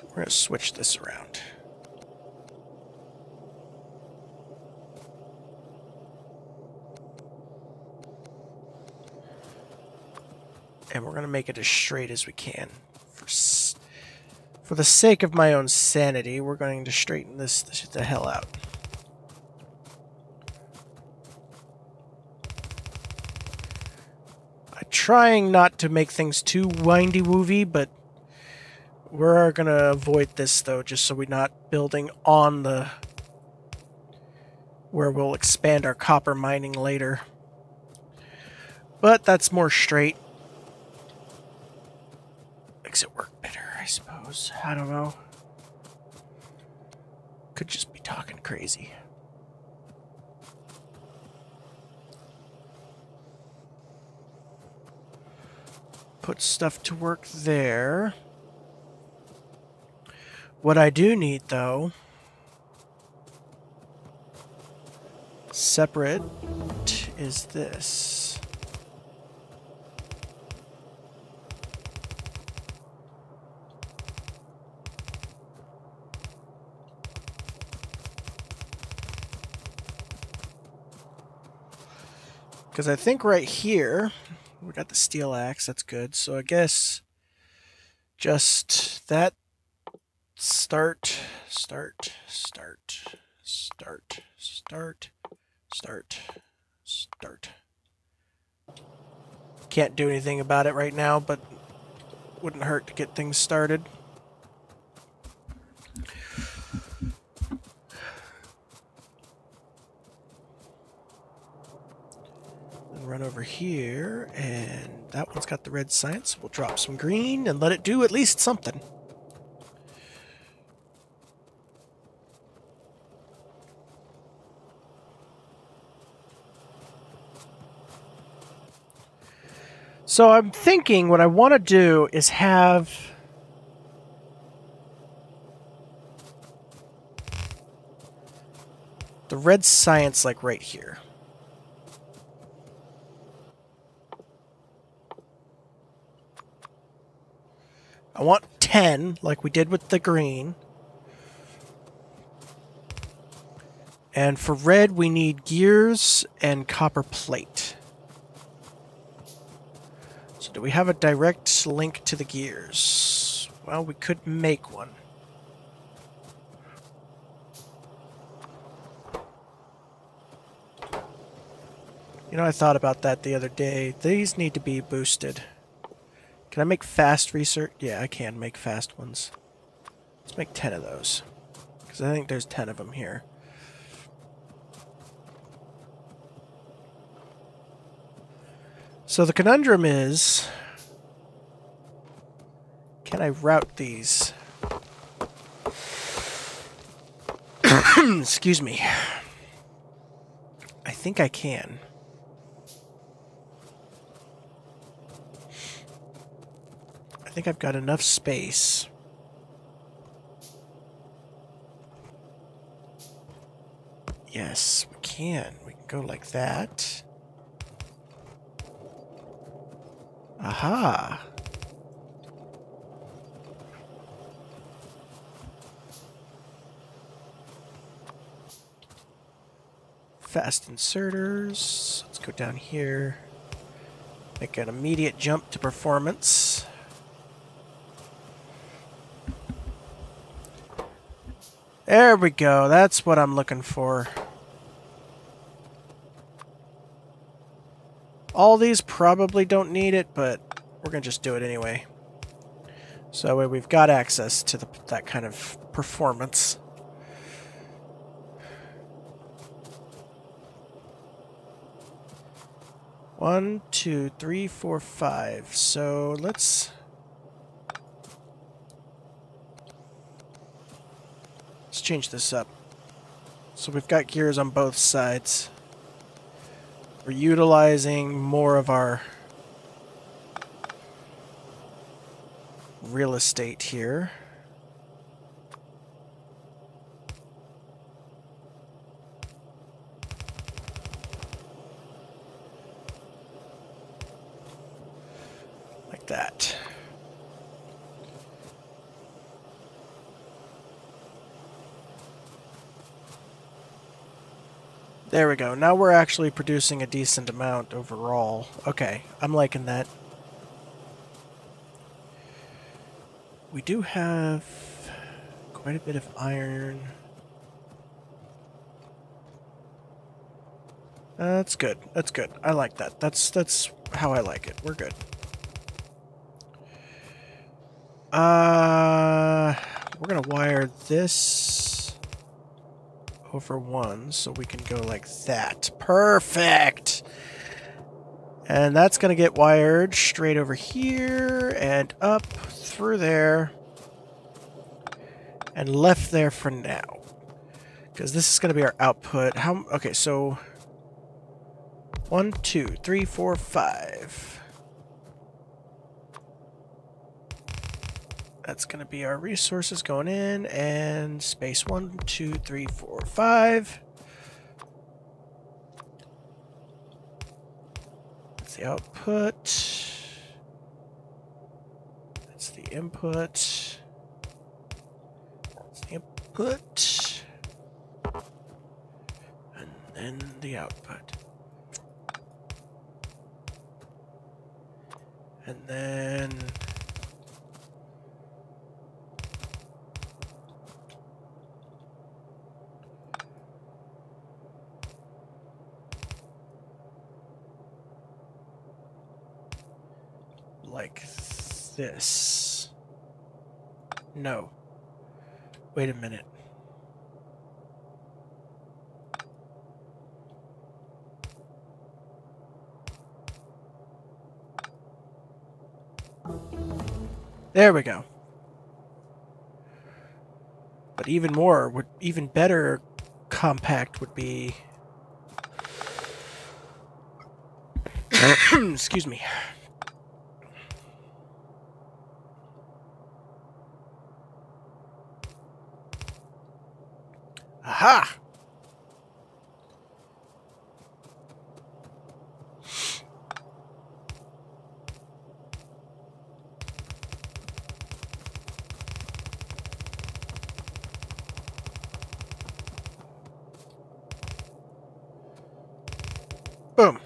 we're going to switch this around. And we're going to make it as straight as we can. For the sake of my own sanity, we're going to straighten this the hell out. I'm trying not to make things too windy-woovy, but we're going to avoid this, though, just so we're not building on the... where we'll expand our copper mining later. But that's more straight. Makes it work better, I suppose. I don't know. Could just be talking crazy. Put stuff to work there. What I do need, though, separate, is this. Because I think right here, we got the steel axe, that's good. So I guess just that start. Can't do anything about it right now, but wouldn't hurt to get things started. Run over here, and that one's got the red science. We'll drop some green and let it do at least something. So I'm thinking what I want to do is have the red science like right here. I want 10, like we did with the green. And for red, we need gears and copper plate. So do we have a direct link to the gears? Well, we could make one. You know, I thought about that the other day. These need to be boosted. Can I make fast research? Yeah, I can make fast ones. Let's make 10 of those. Because I think there's 10 of them here. So the conundrum is... can I route these? Excuse me. I think I can. I think I've got enough space. Yes, we can. We can go like that. Aha! Fast inserters. Let's go down here. Make an immediate jump to performance. There we go. That's what I'm looking for. All these probably don't need it, but we're going to just do it anyway. So that way we've got access to that kind of performance. One, two, three, four, five. So let's change this up. So we've got gears on both sides. We're utilizing more of our real estate here. Like that. There we go. Now we're actually producing a decent amount overall. Okay, I'm liking that. We do have quite a bit of iron. That's good. That's good. I like that. That's how I like it. We're good. We're gonna wire this over one so we can go like that. Perfect! And that's gonna get wired straight over here and up through there and left there for now. Because this is gonna be our output. Okay, so 1, 2, 3, 4, 5. That's going to be our resources going in, and space 1, 2, 3, 4, 5. That's the output. That's the input. That's the input. And then the output. And then like this. No. Wait a minute. There we go. But even better compact would be... Excuse me. Aha! Boom.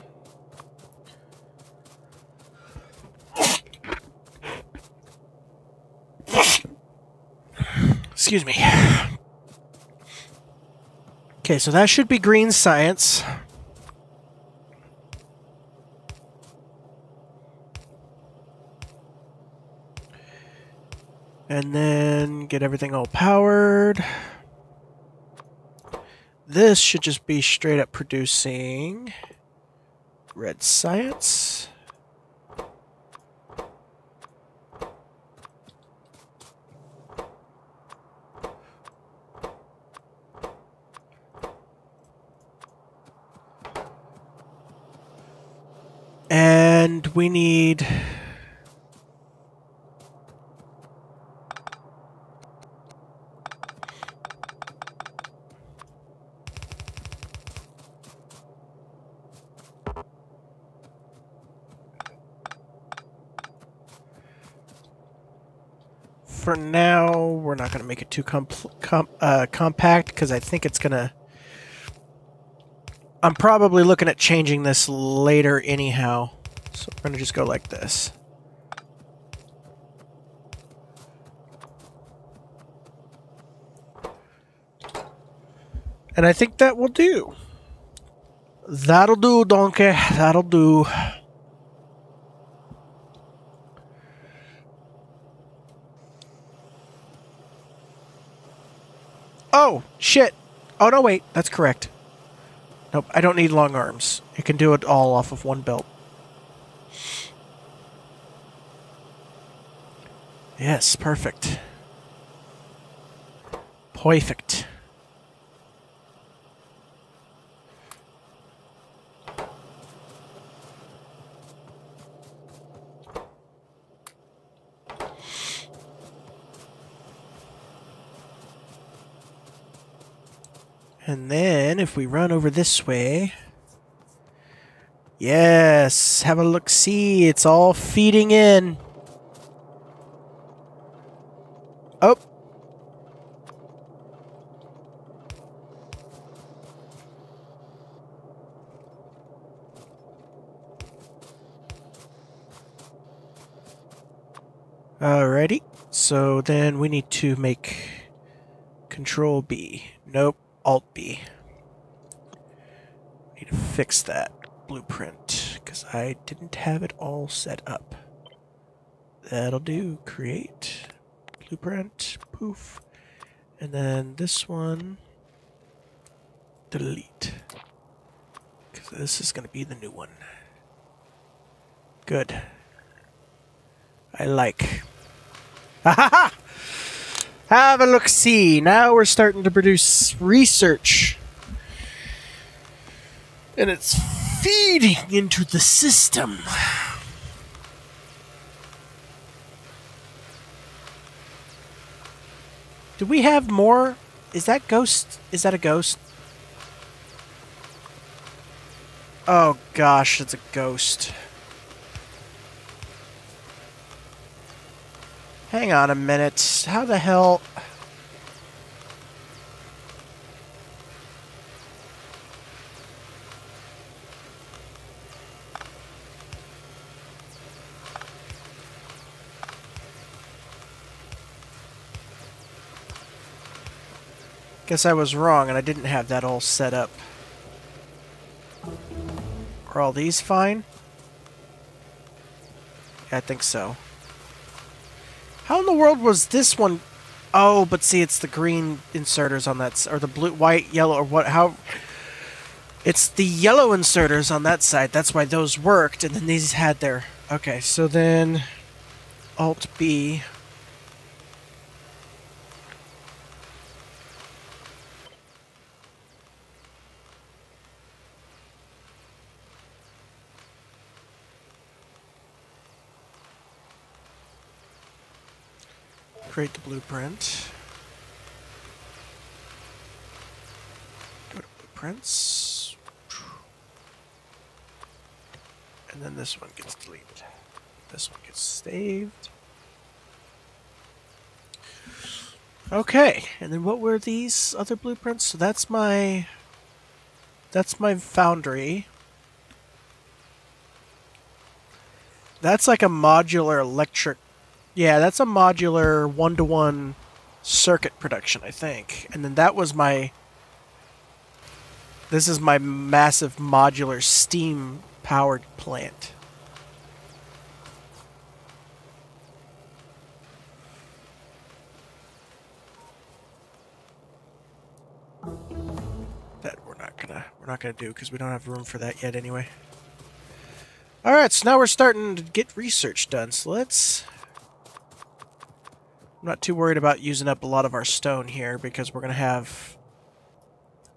Excuse me. Okay, so that should be green science. And then get everything all powered. This should just be straight up producing red science. And we need for now, we're not going to make it too compact because I think it's going to... I'm probably looking at changing this later anyhow. So we're going to just go like this. And I think that will do. That'll do, donkey. That'll do. Oh, shit. Oh, no, wait. That's correct. Nope, I don't need long arms. It can do it all off of one belt. Yes, perfect. Perfect. And then, if we run over this way... Yes, have a look-see. It's all feeding in. Oh. Alrighty. So then we need to make Control B. Nope. Alt B. Need to fix that blueprint because I didn't have it all set up. That'll do. Create blueprint. Poof. And then this one. Delete. Because this is going to be the new one. Good. I like. Ha ha ha! Have a look-see. Now we're starting to produce research. And it's feeding into the system. Do we have more? Is that ghost? Is that a ghost? Oh gosh, it's a ghost. Hang on a minute. How the hell... Guess I was wrong and I didn't have that all set up. Are all these fine? Yeah, I think so. How in the world was this one? Oh, but see, it's the green inserters on that, or the blue, white, yellow, or what? How? It's the yellow inserters on that side. That's why those worked, and then these had their. Okay, so then, Alt B. Create the blueprint. Go to blueprints. And then this one gets deleted. This one gets saved. Okay, and then what were these other blueprints? So that's my foundry. That's like a modular electric. Yeah, that's a modular one-to-one circuit production, I think. And then that was my... This is my massive modular steam-powered plant. That we're not gonna do because we don't have room for that yet anyway. All right, so now we're starting to get research done. So let's... I'm not too worried about using up a lot of our stone here because we're going to have...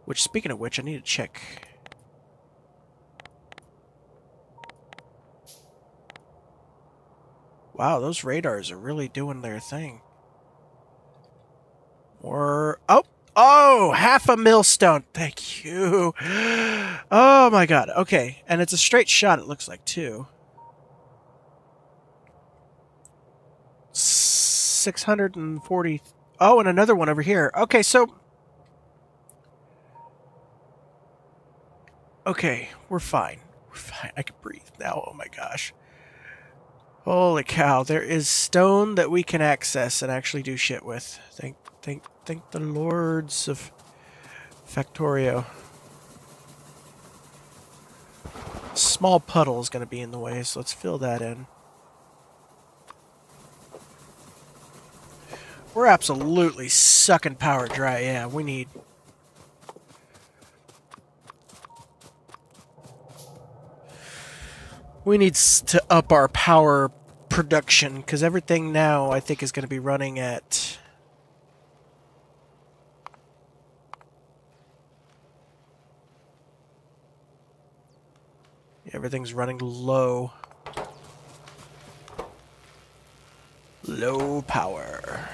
Which, speaking of which, I need to check. Wow, those radars are really doing their thing. Or... Oh! Oh! Half a millstone! Thank you! Oh my god. Okay. And it's a straight shot, it looks like, too. 640. Oh, and another one over here. Okay, so... Okay, we're fine. We're fine. I can breathe now. Oh my gosh. Holy cow, there is stone that we can access and actually do shit with. Thank the lords of Factorio. Small puddle is going to be in the way, so let's fill that in. We're absolutely sucking power dry. Yeah, we need... We need to up our power production, because everything now, I think, is going to be running at... Everything's running low. Low power.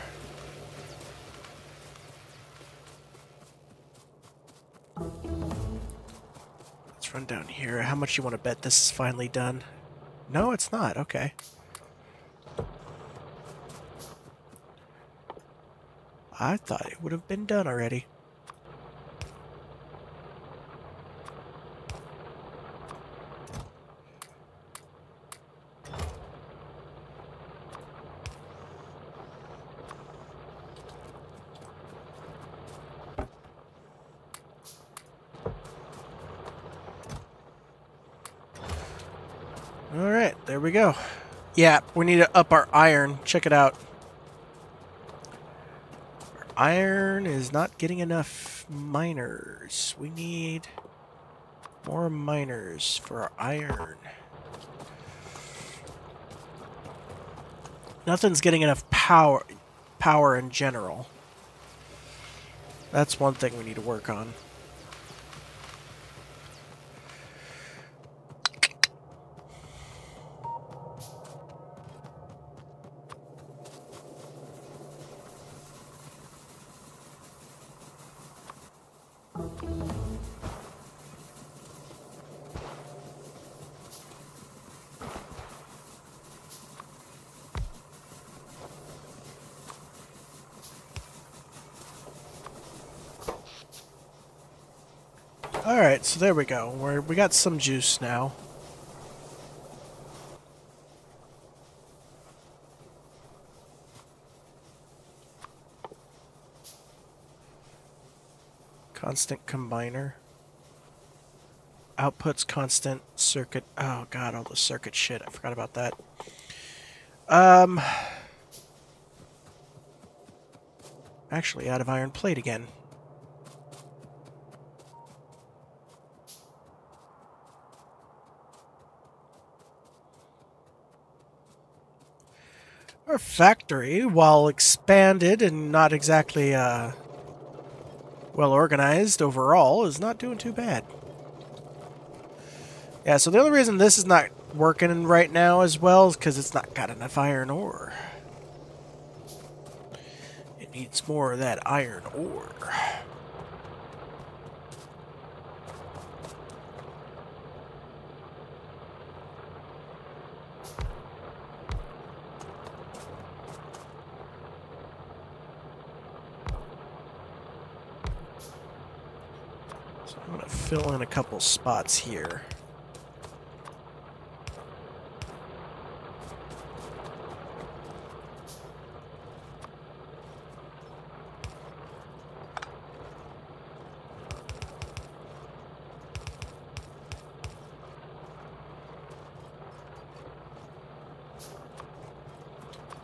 Let's run down here. How much you want to bet this is finally done? No, it's not. Okay. I thought it would have been done already. Alright, there we go. Yeah, we need to up our iron. Check it out. Our iron is not getting enough miners. We need more miners for our iron. Nothing's getting enough power in general. That's one thing we need to work on. Alright, so there we go. We got some juice now. Constant combiner. Outputs constant circuit. Oh god, all the circuit shit. I forgot about that. Actually, out of iron plate again. Our factory, while expanded and not exactly well organized overall, is not doing too bad. Yeah, so the only reason this is not working right now as well is because it's not got enough iron ore. It needs more of that iron ore. So I'm going to fill in a couple spots here.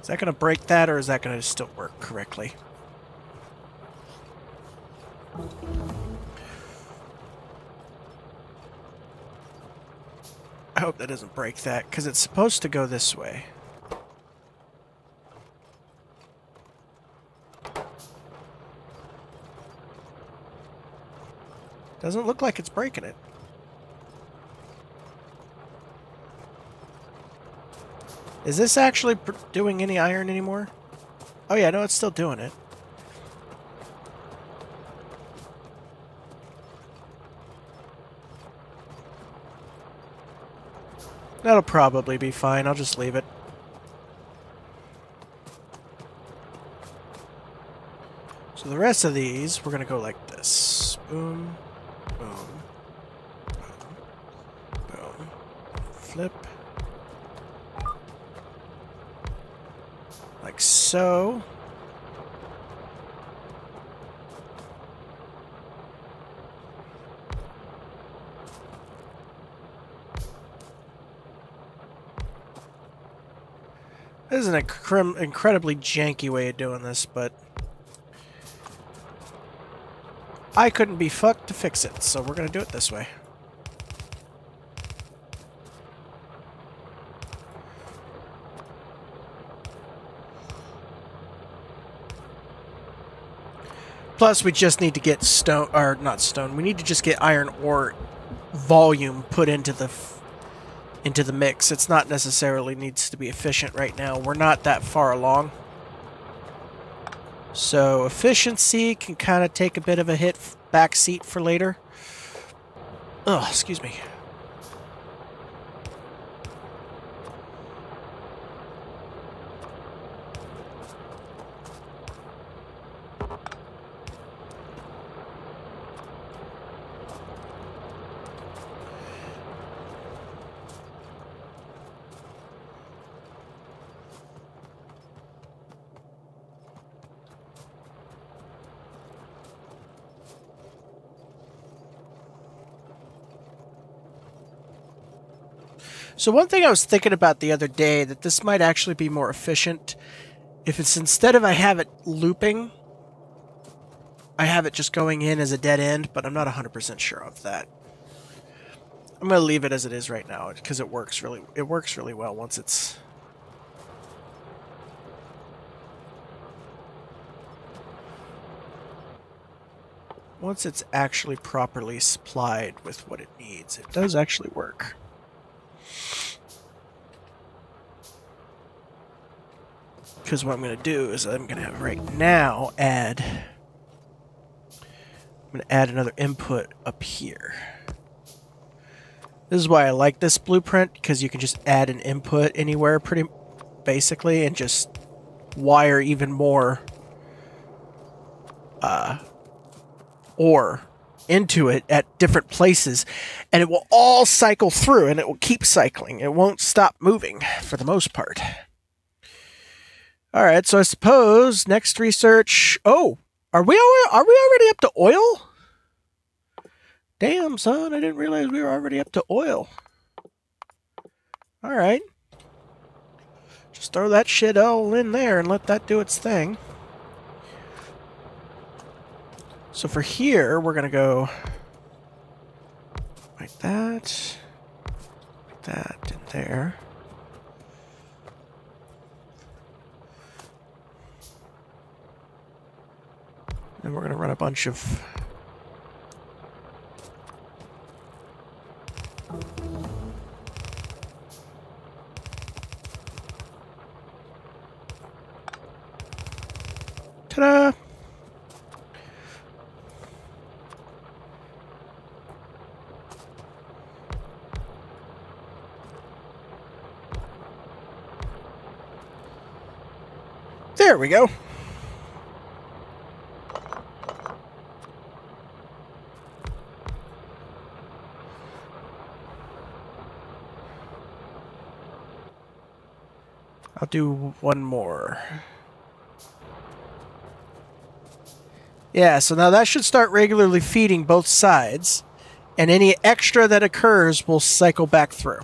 Is that going to break that, or is that going to still work correctly? I hope that doesn't break that, because it's supposed to go this way. Doesn't look like it's breaking it. Is this actually doing any iron anymore? Oh yeah, no, it's still doing it. That'll probably be fine. I'll just leave it. the rest of these, we're going to go like this. Boom, boom, boom, boom. Flip. Like so. This is an incredibly janky way of doing this, but I couldn't be fucked to fix it, so we're going to do it this way. Plus, we just need to get stone, or not stone, we need to just get iron ore volume put into the mix. It's not necessarily needs to be efficient right now. We're not that far along. So efficiency can kind of take a bit of a hit backseat for later. Oh, excuse me. So one thing I was thinking about the other day, that this might actually be more efficient if it's instead of I have it looping, I have it just going in as a dead end, but I'm not 100% sure of that. I'm going to leave it as it is right now because it works really well once it's actually properly supplied with what it needs. It does actually work. Because what I'm going to do is I'm going to have right now I'm going to add another input up here. This is why I like this blueprint, because you can just add an input anywhere pretty basically and just wire even more ore into it at different places, and it will all cycle through and it will keep cycling. It won't stop moving for the most part. All right, so I suppose next research. Oh, are we already up to oil? Damn, son, I didn't realize we were already up to oil. All right, just throw that shit all in there and let that do its thing. So for here, we're gonna go like that, in there. And we're going to run a bunch of ta-da! There we go. I'll do one more. Yeah, so now that should start regularly feeding both sides, and any extra that occurs will cycle back through.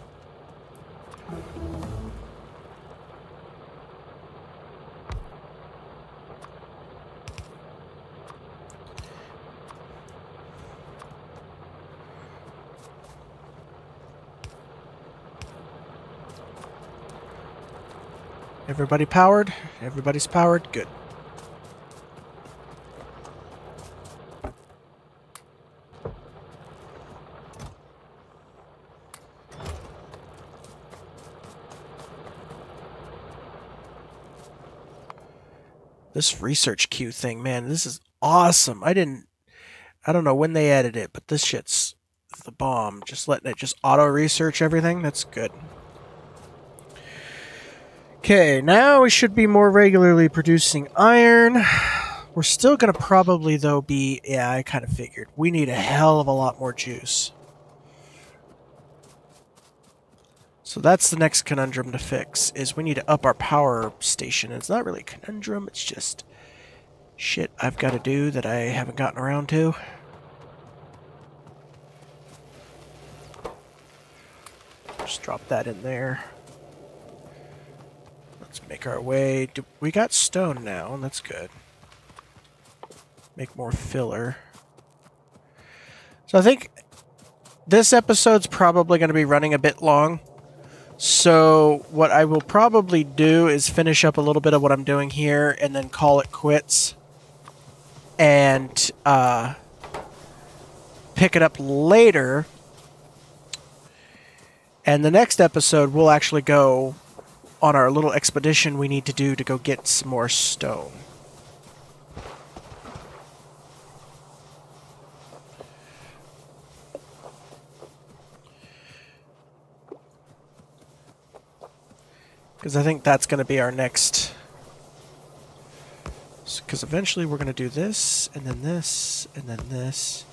Everybody powered? Everybody's powered? Good. This research queue thing, man, this is awesome. I don't know when they added it, but this shit's the bomb. Just letting it just auto-research everything, that's good. Okay, now we should be more regularly producing iron. We're still going to probably, though, be... Yeah, I kind of figured. We need a hell of a lot more juice. So that's the next conundrum to fix, is we need to up our power station. It's not really a conundrum, it's just shit I've got to do that I haven't gotten around to. Just drop that in there. Let's make our way. We got stone now, and that's good. Make more filler. So I think this episode's probably going to be running a bit long. So what I will probably do is finish up a little bit of what I'm doing here and then call it quits. And pick it up later. And the next episode, we'll actually go on our little expedition we need to do to go get some more stone. Because I think that's going to be our next... Because eventually we're going to do this, and then this, and then this.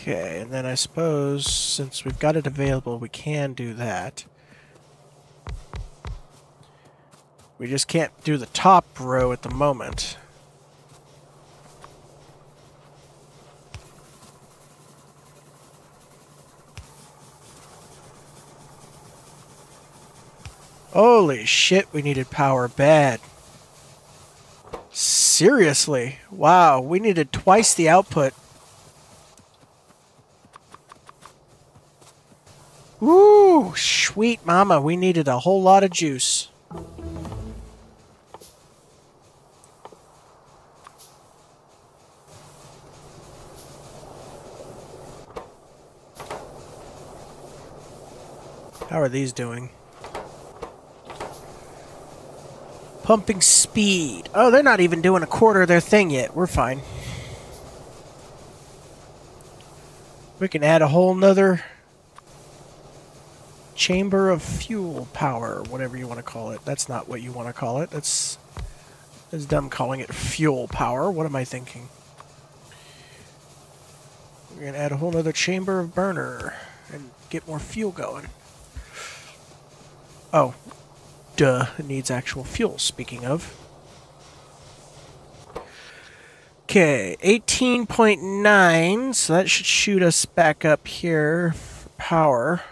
Okay, and then I suppose, since we've got it available, we can do that. We just can't do the top row at the moment. Holy shit, we needed power bad. Seriously? Wow, we needed twice the output. Woo! Sweet mama, we needed a whole lot of juice. How are these doing? Pumping speed. Oh, they're not even doing a quarter of their thing yet. We're fine. We can add a whole nother chamber of fuel power, whatever you want to call it. That's not what you want to call it. That's dumb calling it fuel power. What am I thinking? We're going to add a whole nother chamber of burner and get more fuel going. Oh, duh. It needs actual fuel, speaking of. Okay, 18.9, so that should shoot us back up here for power.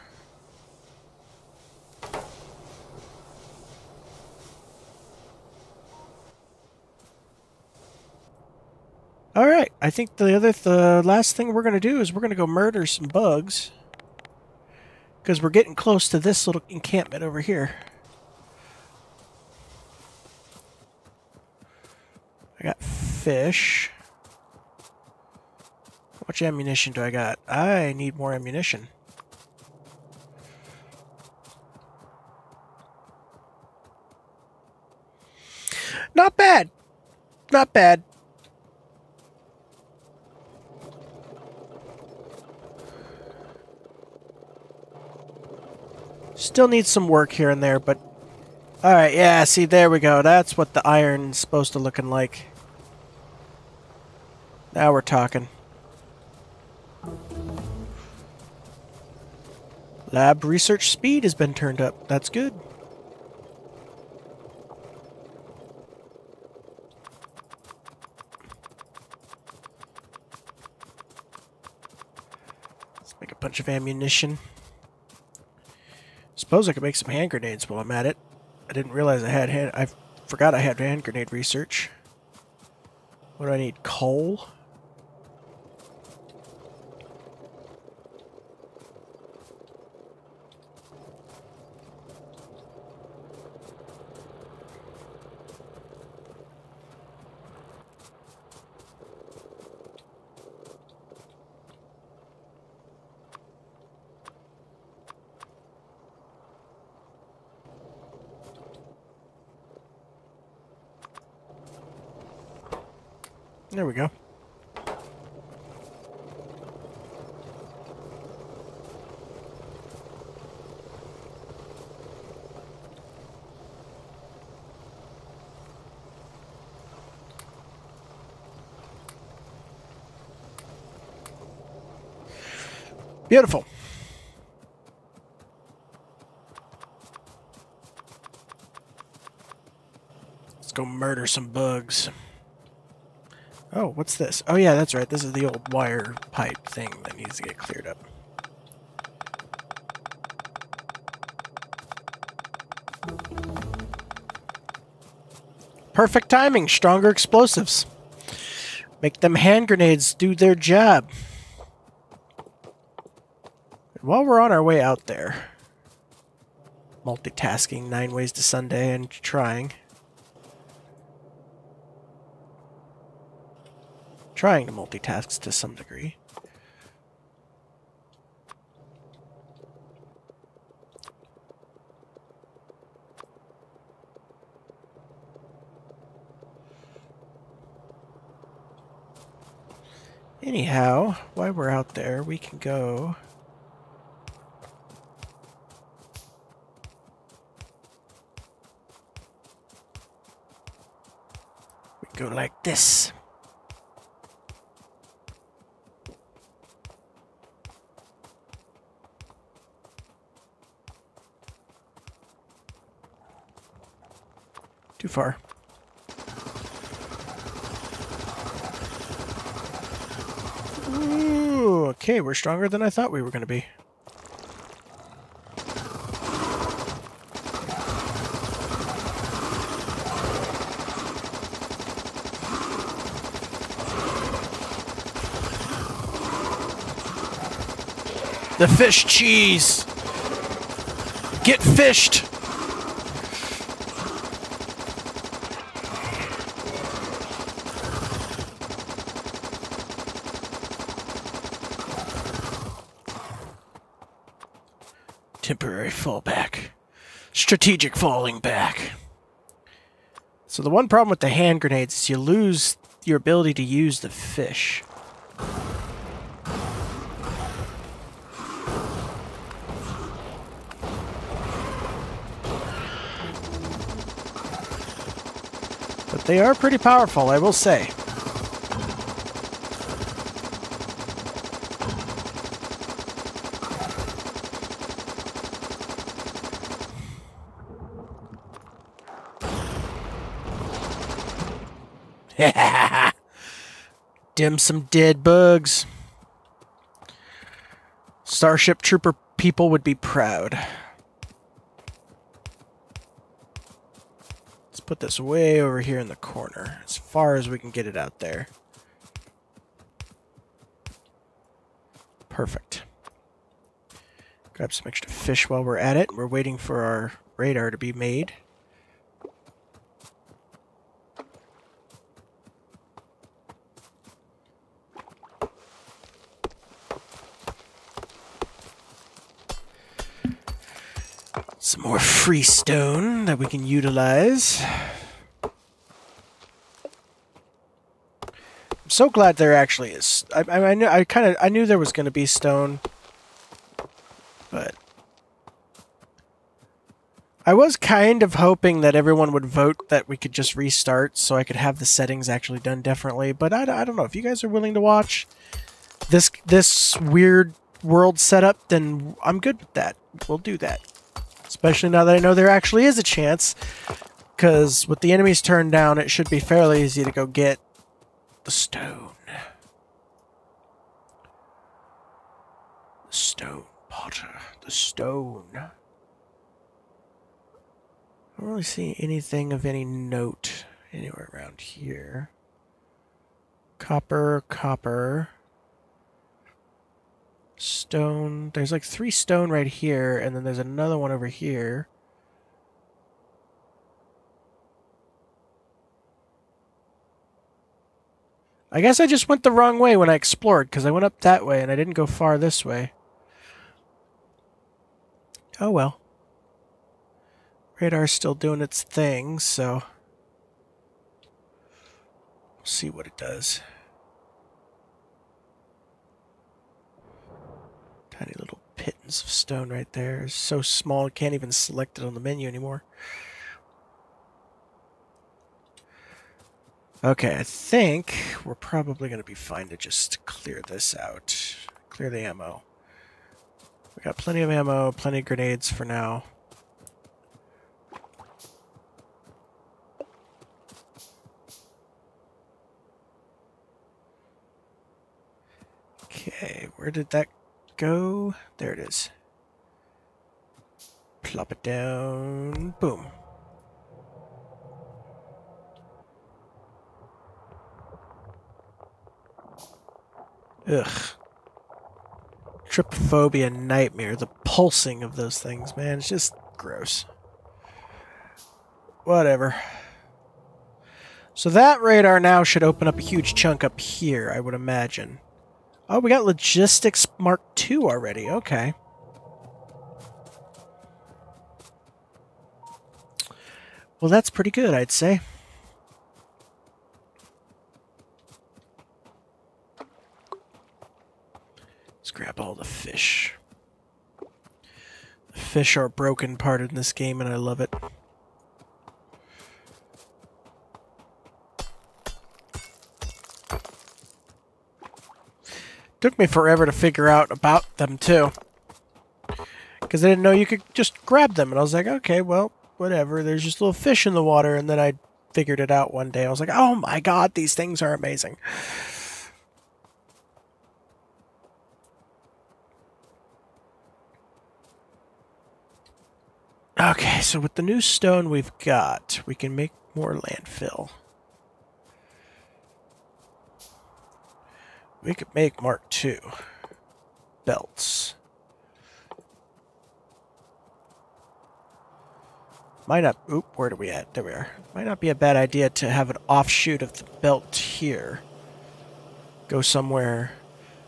Alright, I think the last thing we're going to do is we're going to go murder some bugs. Because we're getting close to this little encampment over here. I got fish. How much ammunition do I got? I need more ammunition. Not bad. Not bad. Still needs some work here and there, but... Alright, yeah, see, there we go. That's what the iron's supposed to looking like. Now we're talking. Lab research speed has been turned up. That's good. Let's make a bunch of ammunition. Suppose I could make some hand grenades while I'm at it. I didn't realize I forgot I had hand grenade research. What do I need? Coal? There we go. Beautiful. Let's go murder some bugs. Oh, what's this? Oh yeah, that's right. This is the old wire pipe thing that needs to get cleared up. Perfect timing. Stronger explosives. Make them hand grenades do their job. While we're on our way out there, multitasking 9 ways to Sunday and trying to multitask to some degree. Anyhow, while we're out there, we can go... go like this. Too far. Ooh, okay, we're stronger than I thought we were going to be. The fish cheese! Get fished! Temporary fallback. Strategic falling back. So the one problem with the hand grenades is you lose your ability to use the fish. But they are pretty powerful, I will say. Dim some dead bugs. Starship Trooper people would be proud. Let's put this way over here in the corner, as far as we can get it out there. Perfect. Grab some extra fish while we're at it. We're waiting for our radar to be made. Some more free stone that we can utilize. I'm so glad there actually is. I knew there was going to be stone, but I was kind of hoping that everyone would vote that we could just restart, so I could have the settings actually done differently. But I don't know if you guys are willing to watch this weird world setup. Then I'm good with that. We'll do that. Especially now that I know there actually is a chance, because with the enemies turned down, it should be fairly easy to go get the stone. The stone, Potter. The stone. I don't really see anything of any note anywhere around here. Copper, copper. Stone. There's like 3 stone right here, and then there's another one over here. I guess I just went the wrong way when I explored, because I went up that way and I didn't go far this way. Oh well. Radar's still doing its thing, so... See what it does. Tiny little pittance of stone right there. It's so small, I can't even select it on the menu anymore. Okay, I think we're probably going to be fine to just clear this out. Clear the ammo. We got plenty of ammo, plenty of grenades for now. Okay, where did that go? There it is. Plop it down. Boom. Ugh. Trypophobia nightmare. The pulsing of those things, man. It's just gross. Whatever. So that radar now should open up a huge chunk up here, I would imagine. Oh, we got Logistics Mark II already. Okay. Well, that's pretty good, I'd say. Let's grab all the fish. The fish are a broken part in this game, and I love it. Took me forever to figure out about them, too. Because I didn't know you could just grab them. And I was like, okay, well, whatever. There's just little fish in the water. And then I figured it out one day. I was like, oh my god, these things are amazing. Okay, so with the new stone we've got, we can make more landfill. We could make Mark II belts. Might not... Oop, where are we at? There we are. Might not be a bad idea to have an offshoot of the belt here. Go somewhere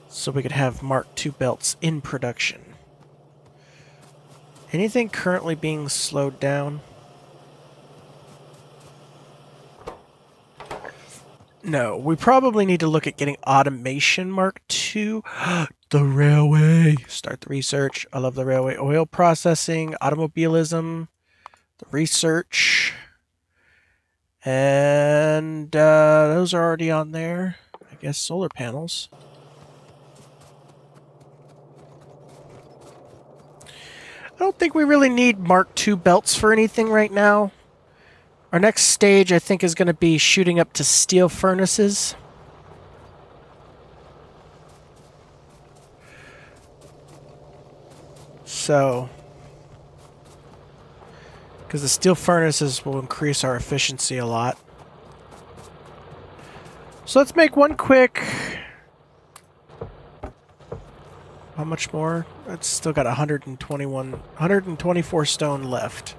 so we could have Mark II belts in production. Anything currently being slowed down? No, we probably need to look at getting automation Mark II. The railway. Start the research. I love the railway. Oil processing, automobilism, the research. And those are already on there. I guess solar panels. I don't think we really need Mark II belts for anything right now. Our next stage, I think, is going to be shooting up to steel furnaces. So, because the steel furnaces will increase our efficiency a lot. So let's make one quick... How much more? It's still got 124 stone left.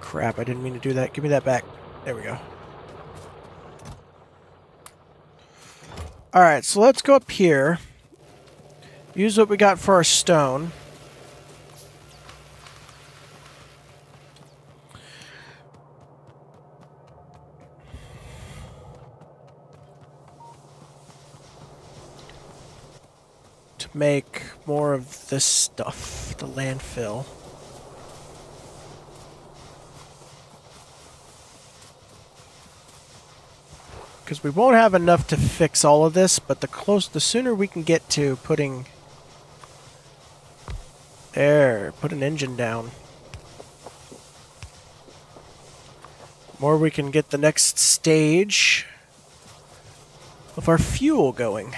Crap, I didn't mean to do that. Give me that back. There we go. Alright, so let's go up here. Use what we got for our stone. To make more of this stuff, the landfill. Because we won't have enough to fix all of this, but the sooner we can get to putting... There, put an engine down. The more we can get the next stage of our fuel going.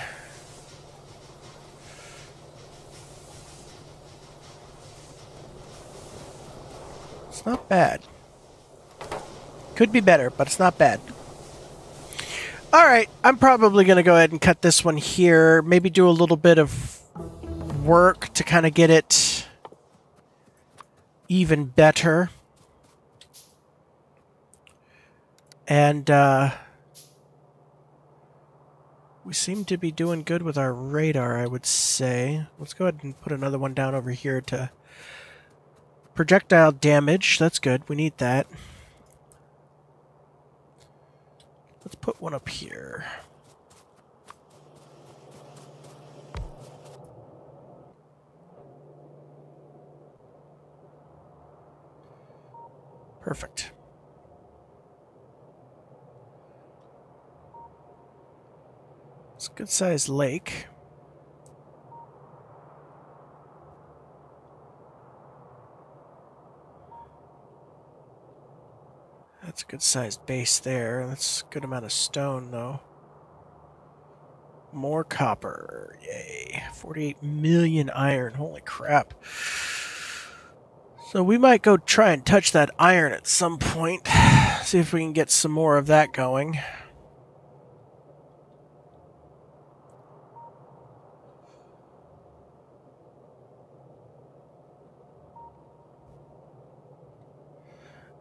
It's not bad. Could be better, but it's not bad. Alright, I'm probably going to go ahead and cut this one here. Maybe do a little bit of work to kind of get it even better. And we seem to be doing good with our radar, I would say. Let's go ahead and put another one down over here to projectile damage. That's good. We need that. Let's put one up here. Perfect. It's a good-sized lake. That's a good-sized base there. That's a good amount of stone, though. More copper. Yay. 48 million iron. Holy crap. So we might go try and touch that iron at some point. See if we can get some more of that going.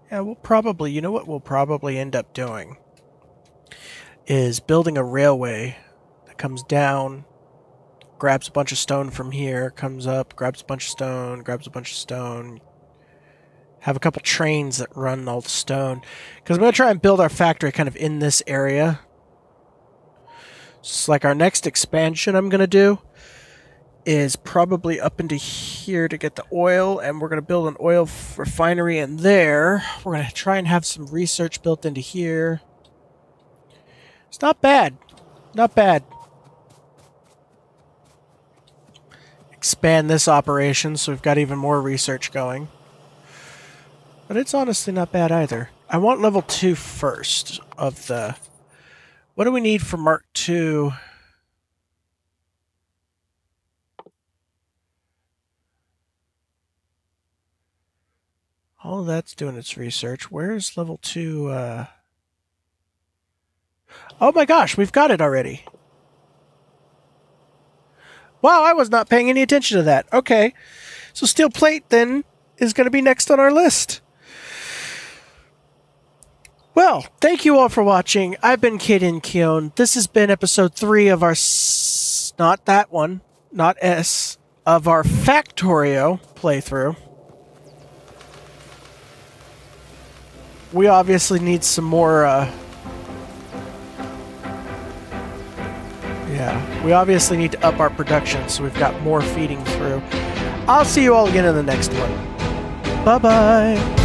Yeah, we'll probably, you know what we'll probably end up doing? Is building a railway that comes down, grabs a bunch of stone from here, comes up, grabs a bunch of stone, grabs a bunch of stone. Have a couple trains that run all the stone. Because I'm going to try and build our factory kind of in this area. It's like our next expansion I'm going to do is probably up into here to get the oil, and we're going to build an oil refinery in there. We're going to try and have some research built into here. It's not bad. Not bad. Expand this operation so we've got even more research going. But it's honestly not bad either. I want level 2 first of the... What do we need for Mark II? All of that's doing its research. Where's level 2? Oh my gosh, we've got it already. Wow, I was not paying any attention to that. Okay. So steel plate then is going to be next on our list. Well, thank you all for watching. I've been Kaden Keown. This has been episode 3 of our... Not that one. Not S. Of our Factorio playthrough. We obviously need some more... Yeah, we obviously need to up our production so we've got more feeding through. I'll see you all again in the next one. Bye-bye.